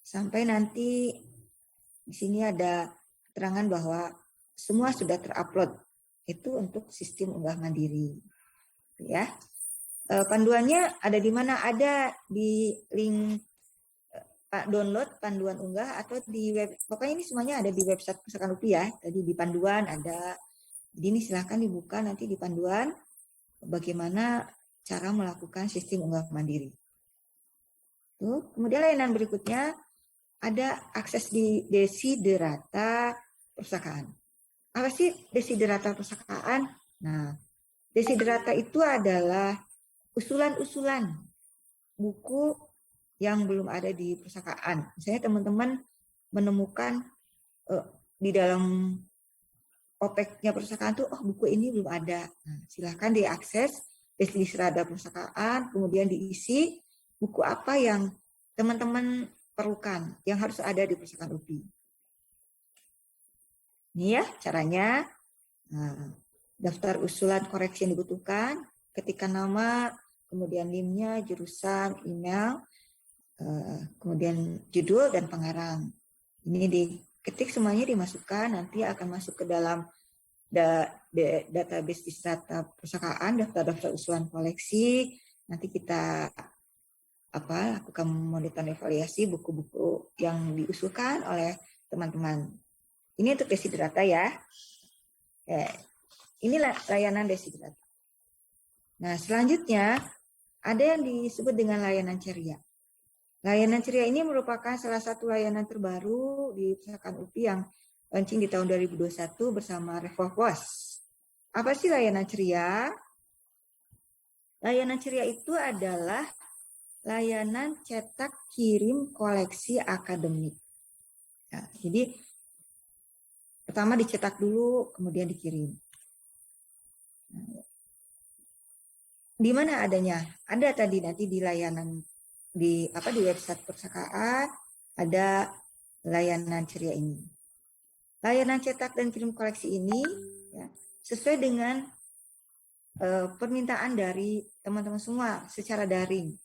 Sampai nanti di sini ada keterangan bahwa semua sudah terupload. Itu untuk sistem unggah mandiri. Ya. Panduannya ada di mana? Ada di link download panduan unggah atau di web. Pokoknya ini semuanya ada di website Pustakaan UPI ya. Tadi di panduan ada. Jadi ini silahkan dibuka nanti di panduan bagaimana cara melakukan sistem unggah mandiri. Tuh. Kemudian layanan berikutnya ada akses di Desiderata Perpustakaan. Apa sih Desiderata Perpustakaan? Nah, Desiderata itu adalah usulan-usulan buku yang belum ada di perpustakaan. Misalnya teman-teman menemukan di dalam OPEC-nya perpustakaan tuh, oh buku ini belum ada. Nah, silahkan diakses Desiderata Perpustakaan, kemudian diisi buku apa yang teman-teman perlukan, yang harus ada di perpustakaan UPI. Ini ya caranya. Nah, daftar usulan koreksi yang dibutuhkan, ketikkan nama, kemudian NIM-nya, jurusan, email, kemudian judul dan pengarang. Ini diketik semuanya, dimasukkan, nanti akan masuk ke dalam database di data perpustakaan, daftar usulan koleksi. Nanti kita lakukan monitoring evaluasi buku-buku yang diusulkan oleh teman-teman. Ini untuk Desiderata ya. Inilah layanan Desiderata. Nah, selanjutnya ada yang disebut dengan layanan ceria. Layanan ceria ini merupakan salah satu layanan terbaru di Perpustakaan UPI yang launching di tahun 2021 bersama Revopos. Apa sih layanan ceria? Layanan ceria itu adalah layanan cetak kirim koleksi akademik. Nah, jadi pertama dicetak dulu, kemudian dikirim. Nah, di mana adanya? Ada tadi nanti di layanan di website perpustakaan ada layanan ceria ini. Layanan cetak dan kirim koleksi ini ya, sesuai dengan permintaan dari teman-teman semua secara daring.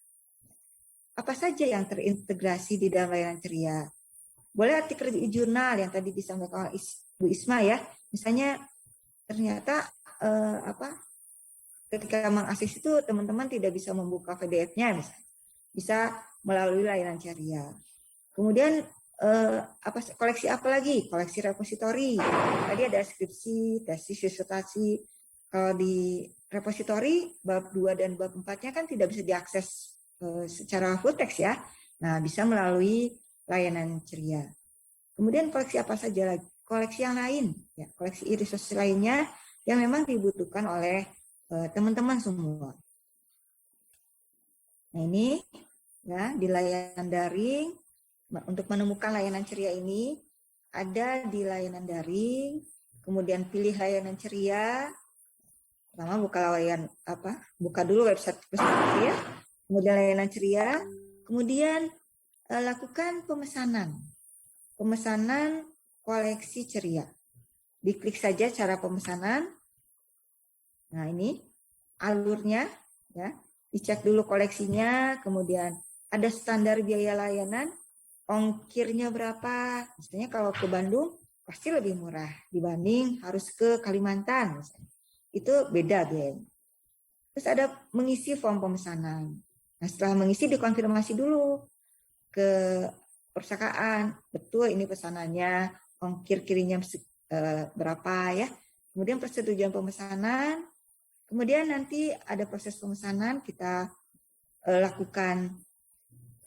Apa saja yang terintegrasi di dalam layanan ceria? Boleh artikel di jurnal yang tadi disampaikan oleh Bu Isma ya. Misalnya ternyata ketika mengakses itu teman-teman tidak bisa membuka PDF-nya misalnya. Bisa melalui layanan ceria. Kemudian koleksi apa lagi? Koleksi repositori. Tadi ada skripsi, tesis, disertasi. Kalau di repositori bab 2 dan bab 4-nya kan tidak bisa diakses secara full text ya. Nah, bisa melalui layanan ceria. Kemudian koleksi apa saja lagi? Koleksi yang lain, ya, koleksi e-resource lainnya yang memang dibutuhkan oleh teman-teman semua. Nah, ini ya di layanan daring. Untuk menemukan layanan ceria ini ada di layanan daring, kemudian pilih layanan ceria. Pertama buka dulu website perpustakaan ya. Kemudian layanan ceria, kemudian lakukan pemesanan koleksi ceria. Diklik saja cara pemesanan. Nah, ini alurnya ya. Dicek dulu koleksinya, kemudian ada standar biaya layanan, ongkirnya berapa. Misalnya kalau ke Bandung pasti lebih murah dibanding harus ke Kalimantan misalnya. Itu beda biayanya. Terus ada mengisi form pemesanan. Nah, setelah mengisi dikonfirmasi dulu ke perpustakaan, betul ini pesanannya, ongkir kirimnya berapa ya. Kemudian persetujuan pemesanan, kemudian nanti ada proses pemesanan, kita lakukan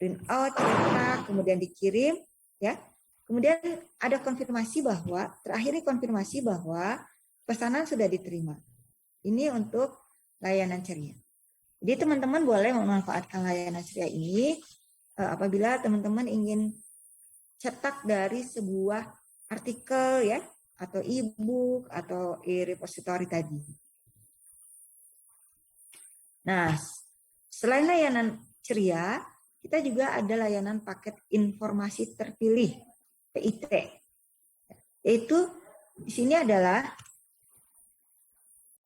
print out, cetak, kemudian dikirim ya. Kemudian ada konfirmasi bahwa, terakhir konfirmasi bahwa pesanan sudah diterima. Ini untuk layanan ceria. Jadi teman-teman boleh memanfaatkan layanan ceria ini apabila teman-teman ingin cetak dari sebuah artikel ya, atau e-book atau e-repository tadi. Nah, selain layanan ceria, kita juga ada layanan paket informasi terpilih PIT. Yaitu di sini adalah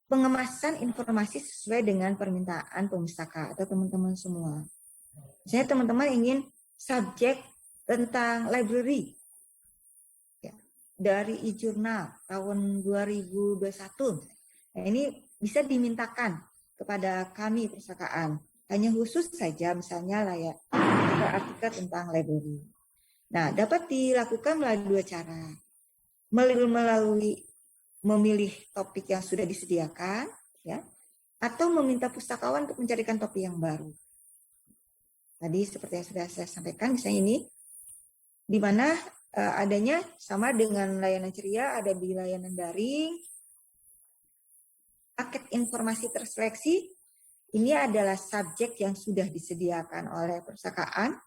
pengemasan informasi sesuai dengan permintaan pemustaka atau teman-teman semua. Misalnya teman-teman ingin subjek tentang library ya, dari e-journal tahun 2021. Nah, ini bisa dimintakan kepada kami perpustakaan. Hanya khusus saja misalnya artikel tentang library. Nah, dapat dilakukan melalui 2 cara. Melalui memilih topik yang sudah disediakan, ya, atau meminta pustakawan untuk mencarikan topik yang baru. Tadi seperti yang sudah saya sampaikan, misalnya ini, di mana adanya sama dengan layanan ceria, ada di layanan daring, paket informasi terseleksi, ini adalah subjek yang sudah disediakan oleh perpustakaan,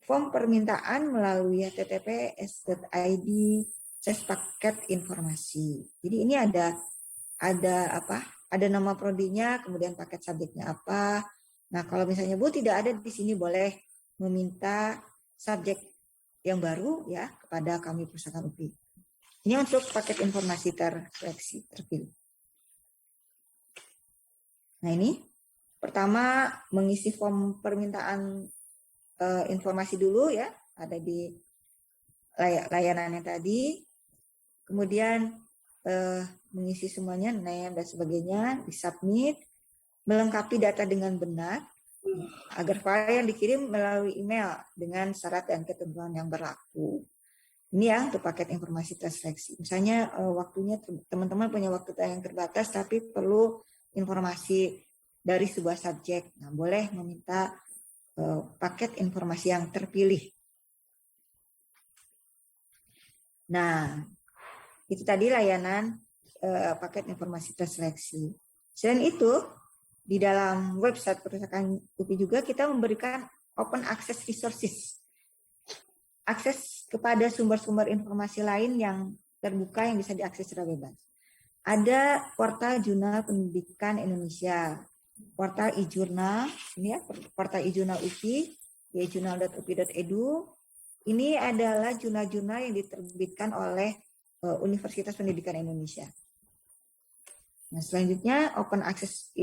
form permintaan melalui https://id paket informasi. Jadi ini ada apa? Ada nama prodinya, kemudian paket subjeknya apa. Nah, kalau misalnya Bu tidak ada di sini, boleh meminta subjek yang baru ya kepada kami perpustakaan UPI. Ini untuk paket informasi terseleksi terpilih. Nah, ini pertama mengisi form permintaan informasi dulu ya, ada di layanannya tadi. Kemudian mengisi semuanya, name dan sebagainya, disubmit, melengkapi data dengan benar, agar file yang dikirim melalui email dengan syarat dan ketentuan yang berlaku. Ini ya untuk paket informasi terseleksi. Misalnya waktunya teman-teman punya waktu yang terbatas, tapi perlu informasi dari sebuah subjek. Nah, boleh meminta paket informasi yang terpilih. Nah, itu tadi layanan paket informasi terseleksi. Selain itu, di dalam website perpustakaan UPI juga kita memberikan open access resources. Akses kepada sumber-sumber informasi lain yang terbuka yang bisa diakses secara bebas. Ada portal Jurnal Pendidikan Indonesia, portal e-jurnal, ini ya, portal e-jurnal UPI, e-jurnal.upi.edu. Ini adalah jurnal-jurnal yang diterbitkan oleh Universitas Pendidikan Indonesia. Nah, selanjutnya open access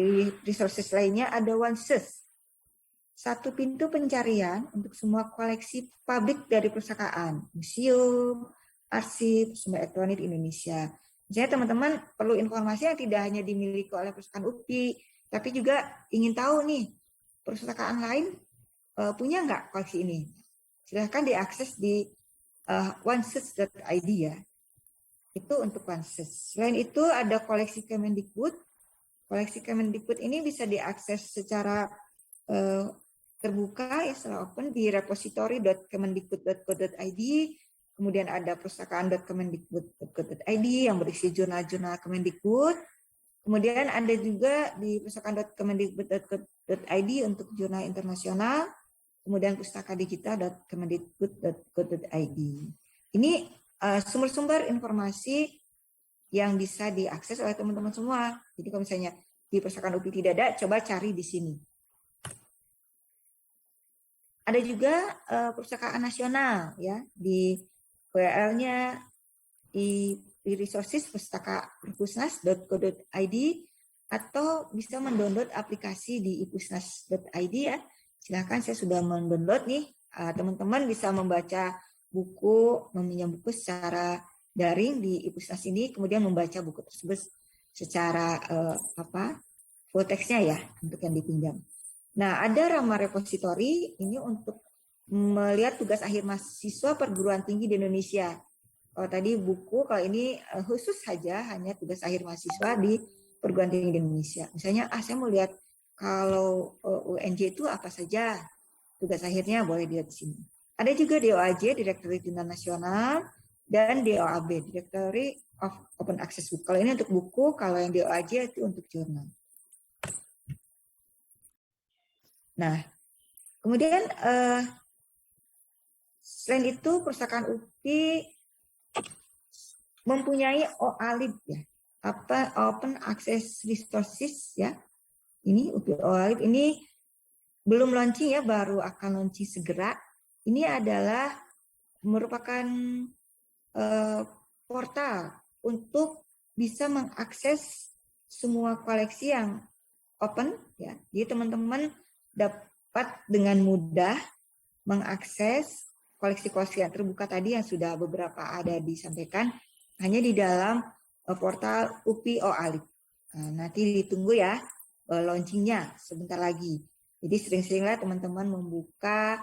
resources lainnya ada OneSearch. Satu pintu pencarian untuk semua koleksi publik dari perpustakaan, museum, arsip, sumber elektronik Indonesia. Misalnya teman-teman perlu informasi yang tidak hanya dimiliki oleh perpustakaan UPI, tapi juga ingin tahu nih, perpustakaan lain punya nggak koleksi ini? Silahkan diakses di onesearch.id ya. Itu untuk OneSearch. Selain itu ada koleksi Kemendikbud. Koleksi Kemendikbud ini bisa diakses secara terbuka ya, secara open di repository.kemendikbud.go.id. Kemudian ada perpustakaan.kemendikbud.go.id yang berisi jurnal-jurnal Kemendikbud. Kemudian ada juga di perpustakaan.kemendikbud.go.id untuk jurnal internasional. Kemudian pustaka-digital.kemendikbud.go.id. Ini sumber-sumber informasi yang bisa diakses oleh teman-teman semua. Jadi kalau misalnya di perpustakaan UPI tidak ada, coba cari di sini. Ada juga perpustakaan nasional ya, di URL-nya di resources pustaka.perpusnas.go.id atau bisa mendownload aplikasi di ipusnas.id ya. Silakan, saya sudah mendownload nih. Teman-teman bisa membaca buku, meminjam buku secara daring di ipusnas ini, kemudian membaca buku tersebut secara full text-nya ya untuk yang dipinjam. Nah, ada Rama Repository ini untuk melihat tugas akhir mahasiswa perguruan tinggi di Indonesia. Kalau tadi buku, kalau ini khusus saja hanya tugas akhir mahasiswa di perguruan tinggi di Indonesia. Misalnya, saya mau lihat kalau UNJ itu apa saja tugas akhirnya, boleh dilihat di sini. Ada juga DOAJ, Direktorat Jurnal Nasional, dan DOAB, Directory of Open Access Book. Kalau ini untuk buku, kalau yang DOAJ itu untuk jurnal. Nah, kemudian selain itu perpustakaan UPI mempunyai OALIB ya, Open Access Resources ya. Ini UPI OALIB ini belum launching ya, baru akan launching segera. Ini adalah merupakan portal untuk bisa mengakses semua koleksi yang open ya. Jadi teman-teman dapat dengan mudah mengakses koleksi-koleksi yang terbuka tadi yang sudah beberapa ada disampaikan hanya di dalam portal UPI OALIB. Nah, nanti ditunggu ya launchingnya sebentar lagi. Jadi sering-seringlah teman-teman membuka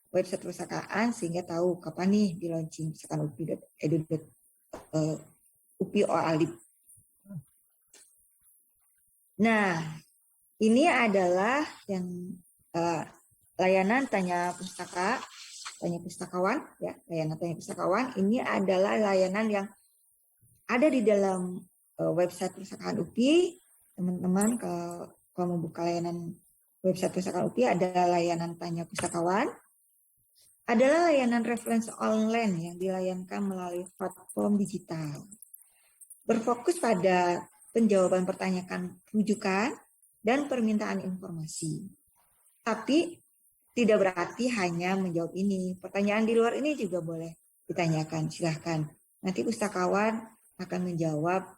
website perpustakaan sehingga tahu kapan nih di launching perpustakaan UPI OALIB. Nah, ini adalah yang layanan tanya pustakawan ya, layanan tanya pustakawan. Ini adalah layanan yang ada di dalam website perpustakaan UPI. Teman-teman kalau membuka layanan website perpustakaan UPI ada layanan tanya pustakawan. Adalah layanan referensi online yang dilayankan melalui platform digital. Berfokus pada penjawaban pertanyaan rujukan dan permintaan informasi. Tapi tidak berarti hanya menjawab ini. Pertanyaan di luar ini juga boleh ditanyakan, silahkan. Nanti pustakawan akan menjawab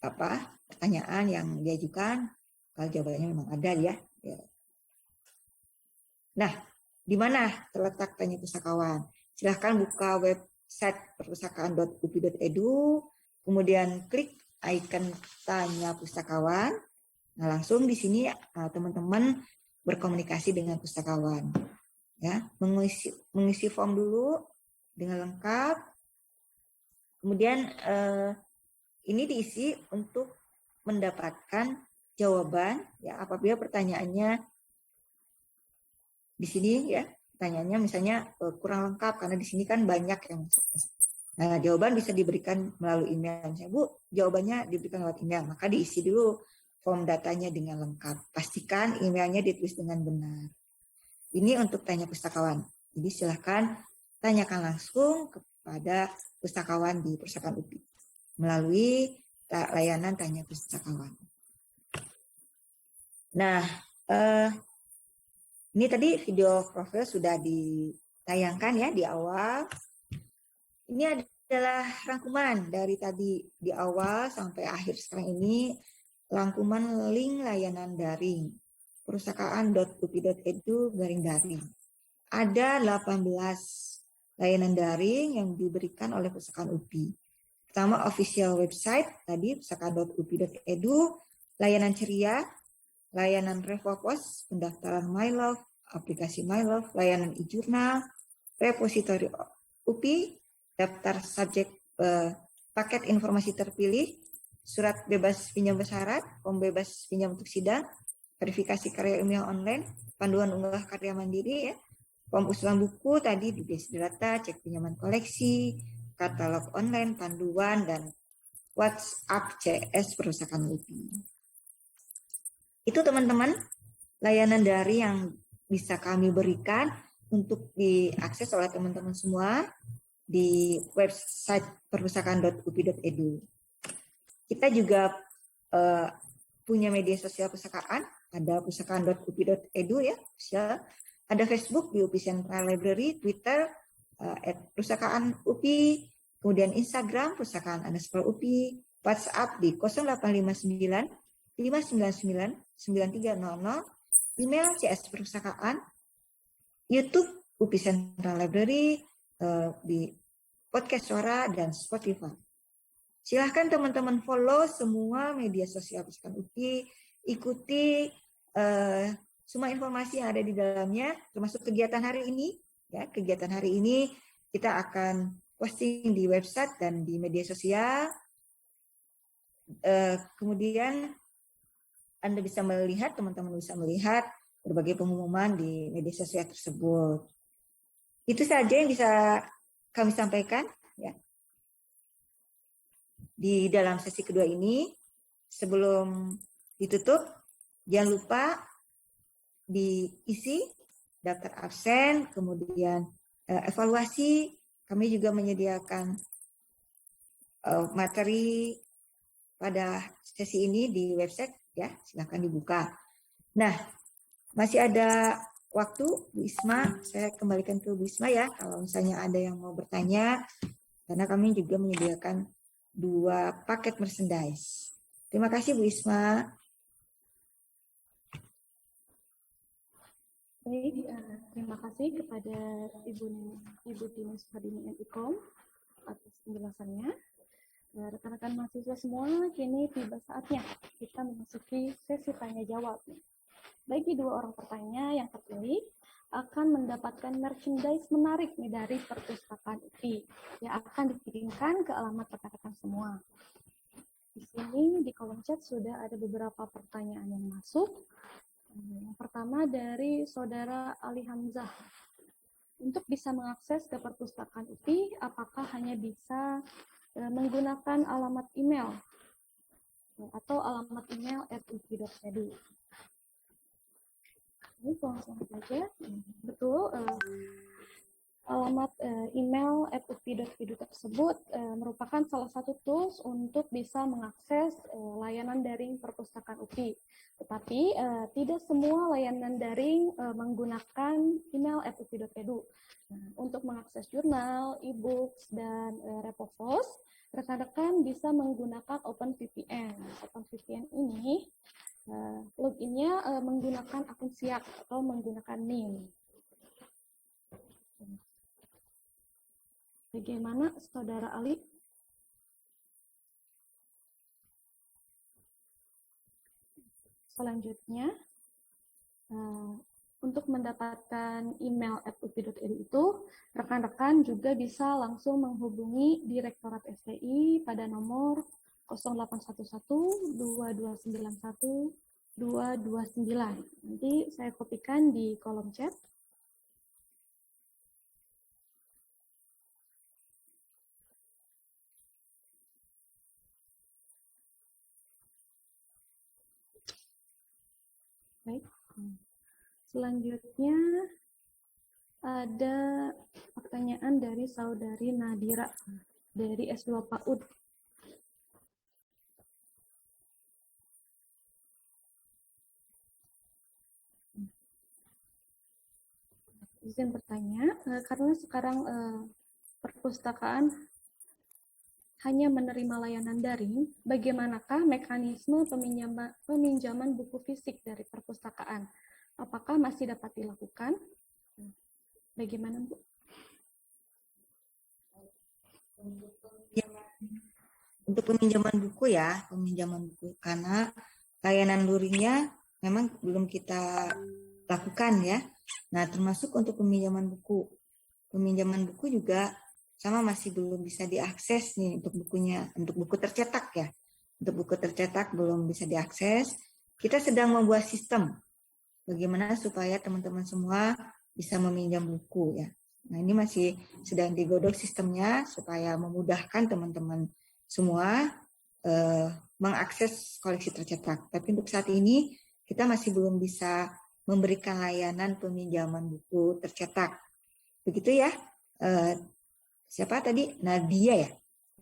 pertanyaan yang diajukan kalau jawabannya memang ada ya. Nah, di mana terletak tanya pustakawan? Silahkan buka website perpustakaan.upi.edu, kemudian klik icon tanya pustakawan. Nah, langsung di sini teman-teman berkomunikasi dengan pustakawan. Ya, mengisi form dulu dengan lengkap. Kemudian ini diisi untuk mendapatkan jawaban ya apabila pertanyaannya di sini ya, pertanyaannya misalnya kurang lengkap karena di sini kan banyak yang masuk. Nah, jawaban bisa diberikan melalui email. Misalnya, Bu, jawabannya diberikan lewat email, maka diisi dulu form datanya dengan lengkap. Pastikan emailnya ditulis dengan benar. Ini untuk tanya pustakawan. Jadi silahkan tanyakan langsung kepada pustakawan di Perpustakaan UPI melalui layanan tanya pustakawan. Nah, ini tadi video profil sudah ditayangkan ya di awal. Ini adalah rangkuman dari tadi di awal sampai akhir sekarang ini, rangkuman link layanan daring perpustakaan.upi.edu/daring. Ada 18 layanan daring yang diberikan oleh Perpustakaan UPI. Pertama, official website tadi perpustakaan.upi.edu, layanan ceria, layanan Revopos, pendaftaran MyLove, aplikasi MyLove, layanan e-jurnal, repositori UPI, daftar subjek paket informasi terpilih, surat bebas pinjam bersyarat, form bebas pinjam untuk sidang, verifikasi karya ilmiah online, panduan unggah karya mandiri ya, form usulan buku tadi di base data, cek pinjaman koleksi, katalog online, panduan, dan WhatsApp CS Perpustakaan UPI. Itu teman-teman layanan daring yang bisa kami berikan untuk diakses oleh teman-teman semua di website perpustakaan.upi.edu. Kita juga punya media sosial perpustakaan, ada perpustakaan.upi.edu ya, ada Facebook di UPI Central Library, Twitter @perpustakaan UPI, kemudian Instagram perpustakaan_UPI, WhatsApp di 0859 599 9300, email CS Perpustakaan, YouTube UPI Central Library, di podcast suara dan Spotify. Silahkan teman-teman follow semua media sosial Perpustakaan UPI, ikuti semua informasi yang ada di dalamnya, termasuk kegiatan hari ini. Ya, kegiatan hari ini kita akan posting di website dan di media sosial. Kemudian Anda bisa melihat, teman-teman bisa melihat berbagai pengumuman di media sosial tersebut. Itu saja yang bisa kami sampaikan ya. Di dalam sesi kedua ini, sebelum ditutup, jangan lupa diisi daftar absen, kemudian evaluasi. Kami juga menyediakan materi pada sesi ini di website ya, silakan dibuka. Nah, masih ada waktu, Bu Isma, saya kembalikan ke Bu Isma ya, kalau misalnya ada yang mau bertanya, karena kami juga menyediakan 2 paket merchandise. Terima kasih Bu Isma. Baik, terima kasih kepada Ibu Dinas Hardini Ikom atas penjelasannya. Rekan-rekan mahasiswa semua, kini tiba saatnya kita memasuki sesi tanya jawab. Bagi 2 orang pertanya yang terpilih akan mendapatkan merchandise menarik nih dari Perpustakaan UPI yang akan dikirimkan ke alamat rekan-rekan semua. Di sini di kolom chat sudah ada beberapa pertanyaan yang masuk. Yang pertama dari Saudara Ali Hamzah. Untuk bisa mengakses ke Perpustakaan UPI, apakah hanya bisa menggunakan alamat email atau alamat email @upi.edu? Ini langsung saja. Betul, alamat email @upi.edu tersebut merupakan salah satu tools untuk bisa mengakses layanan daring Perpustakaan UPI. Tetapi tidak semua layanan daring menggunakan email @upi.edu. Nah, untuk mengakses jurnal, e-books, dan RepoVoS, rekan-rekan bisa menggunakan OpenVPN. OpenVPN ini loginnya menggunakan akun siak atau menggunakan NIM. Bagaimana Saudara Ali? Selanjutnya, untuk mendapatkan email @upi.edu itu, rekan-rekan juga bisa langsung menghubungi Direktorat STI pada nomor 0811-2291-229. Nanti saya kopikan di kolom chat. Baik. Selanjutnya ada pertanyaan dari Saudari Nadira dari S2 PAUD. Izin bertanya, karena sekarang perpustakaan hanya menerima layanan daring, bagaimanakah mekanisme peminjaman buku fisik dari perpustakaan? Apakah masih dapat dilakukan? Bagaimana, Bu? Untuk peminjaman buku ya, peminjaman buku, karena layanan luringnya memang belum kita lakukan ya. Nah, termasuk untuk peminjaman buku. Peminjaman buku juga sama masih belum bisa diakses nih untuk bukunya, untuk buku tercetak ya. Untuk buku tercetak belum bisa diakses. Kita sedang membuat sistem bagaimana supaya teman-teman semua bisa meminjam buku ya. Nah, ini masih sedang digodok sistemnya supaya memudahkan teman-teman semua mengakses koleksi tercetak. Tapi untuk saat ini kita masih belum bisa memberikan layanan peminjaman buku tercetak. Begitu ya. Siapa tadi? Nadia ya?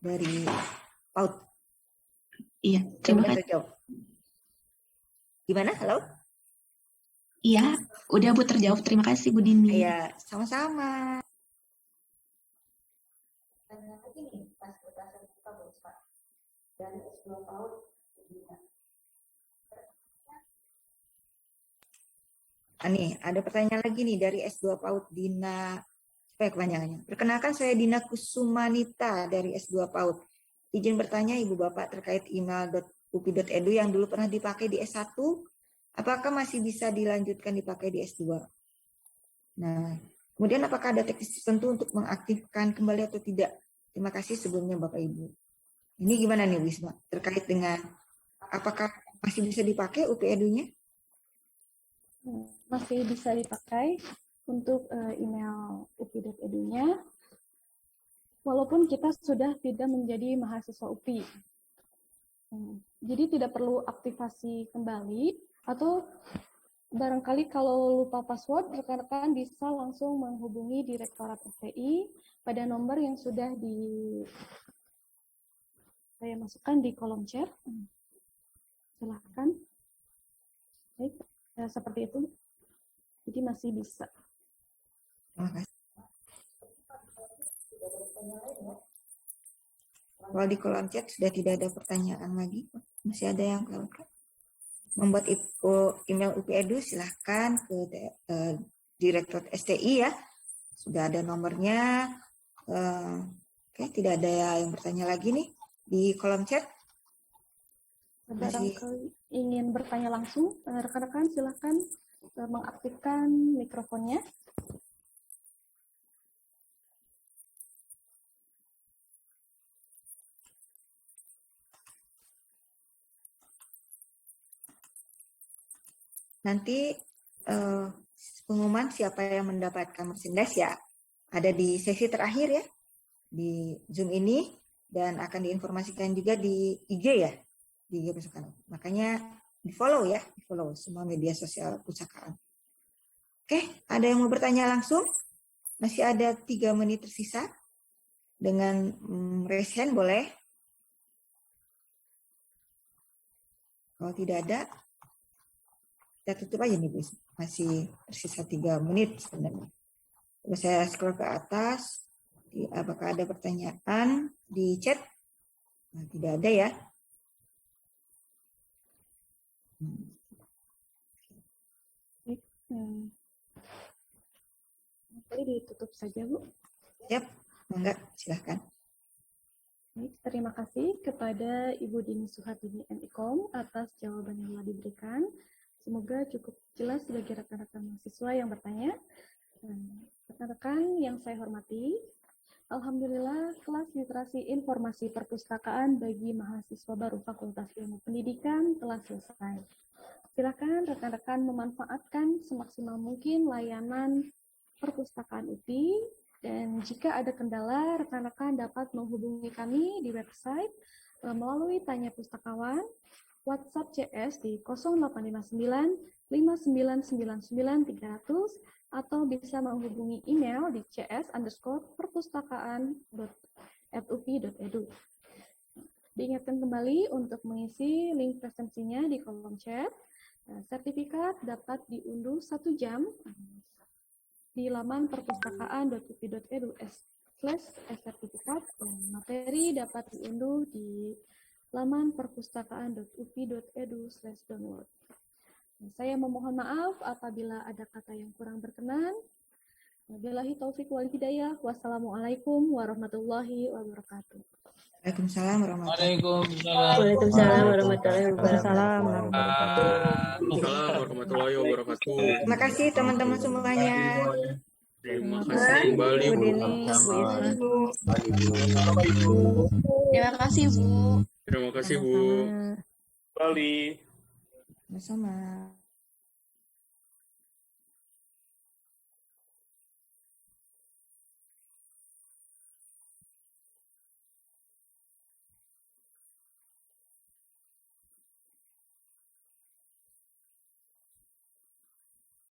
Dari PAUD. Iya, terima kasih. Terjawab. Gimana? Halo? Iya, udah Bu terjawab. Terima kasih Bu Dini. Iya, sama-sama. Nih, ada pertanyaan lagi nih dari S2 PAUD Dina, supaya kepanjangannya. Perkenalkan saya Dina Kusumanita dari S2 PAUD. izin bertanya Ibu Bapak terkait email.upi.edu yang dulu pernah dipakai di S1, apakah masih bisa dilanjutkan dipakai di S2? Nah, kemudian apakah ada teknis tertentu untuk mengaktifkan kembali atau tidak? Terima kasih sebelumnya Bapak Ibu. Ini gimana nih Wisma terkait dengan apakah masih bisa dipakai UP.edu-nya? Masih bisa dipakai untuk email upi.edu-nya, walaupun kita sudah tidak menjadi mahasiswa UPI. Jadi tidak perlu aktivasi kembali, atau barangkali kalau lupa password, rekan-rekan bisa langsung menghubungi Direktorat FTI pada nomor yang sudah saya masukkan di kolom chat. Silahkan. Baik, seperti itu. Jadi masih bisa. Terima kasih. Kalau di kolom chat sudah tidak ada pertanyaan lagi, masih ada yang kelewat. Membuat email UP.edu silahkan ke Direktorat STI ya. Sudah ada nomornya. Oke, tidak ada yang bertanya lagi nih di kolom chat. Barangkali ingin bertanya langsung, rekan-rekan silahkan mengaktifkan mikrofonnya. Nanti pengumuman siapa yang mendapatkan merchandise ya ada di sesi terakhir ya di Zoom ini, dan akan diinformasikan juga di IG ya, di IG Pusakaan. Makanya di follow ya, di follow semua media sosial Pusakaan. Oke, ada yang mau bertanya langsung? Masih ada 3 menit tersisa. Dengan raise hand boleh. Kalau tidak ada, kita tutup aja nih, Bu. Masih tersisa 3 menit sebenarnya. Coba saya scroll ke atas. Apakah ada pertanyaan di chat? Nah, tidak ada ya. Boleh ditutup saja, Bu. Siap, enggak, silahkan. Baik, terima kasih kepada Ibu Dini Suhatini MIKOM atas jawaban yang telah diberikan. Semoga cukup jelas bagi rekan-rekan mahasiswa yang bertanya. Rekan-rekan yang saya hormati, alhamdulillah kelas literasi informasi perpustakaan bagi mahasiswa baru Fakultas Ilmu Pendidikan telah selesai. Silakan rekan-rekan memanfaatkan semaksimal mungkin layanan perpustakaan UPI, dan jika ada kendala, rekan-rekan dapat menghubungi kami di website melalui Tanya Pustakawan, WhatsApp CS di 0859 5999 300, atau bisa menghubungi email di cs_perpustakaan@upi.edu. Diingatkan kembali untuk mengisi link presensinya di kolom chat. Sertifikat dapat diunduh 1 jam di laman perpustakaan.upi.edu/sertifikat, dan materi dapat diunduh di laman perpustakaan.upi.edu/download. Saya memohon maaf apabila ada kata yang kurang berkenan. Wabillahi taufiq wal hidayah. Wassalamualaikum warahmatullahi wabarakatuh. Waalaikumsalam warahmatullahi Waalaikumsalam warahmatullahi wabarakatuh. Waalaikumsalam warahmatullahi wabarakatuh. Terima kasih teman-teman semuanya. Terima kasih kembali Bu Bu. Dini, Bu Isma. Terima kasih, Bu. Terima kasih Bu. Sama-sama. Kembali. Sama-sama.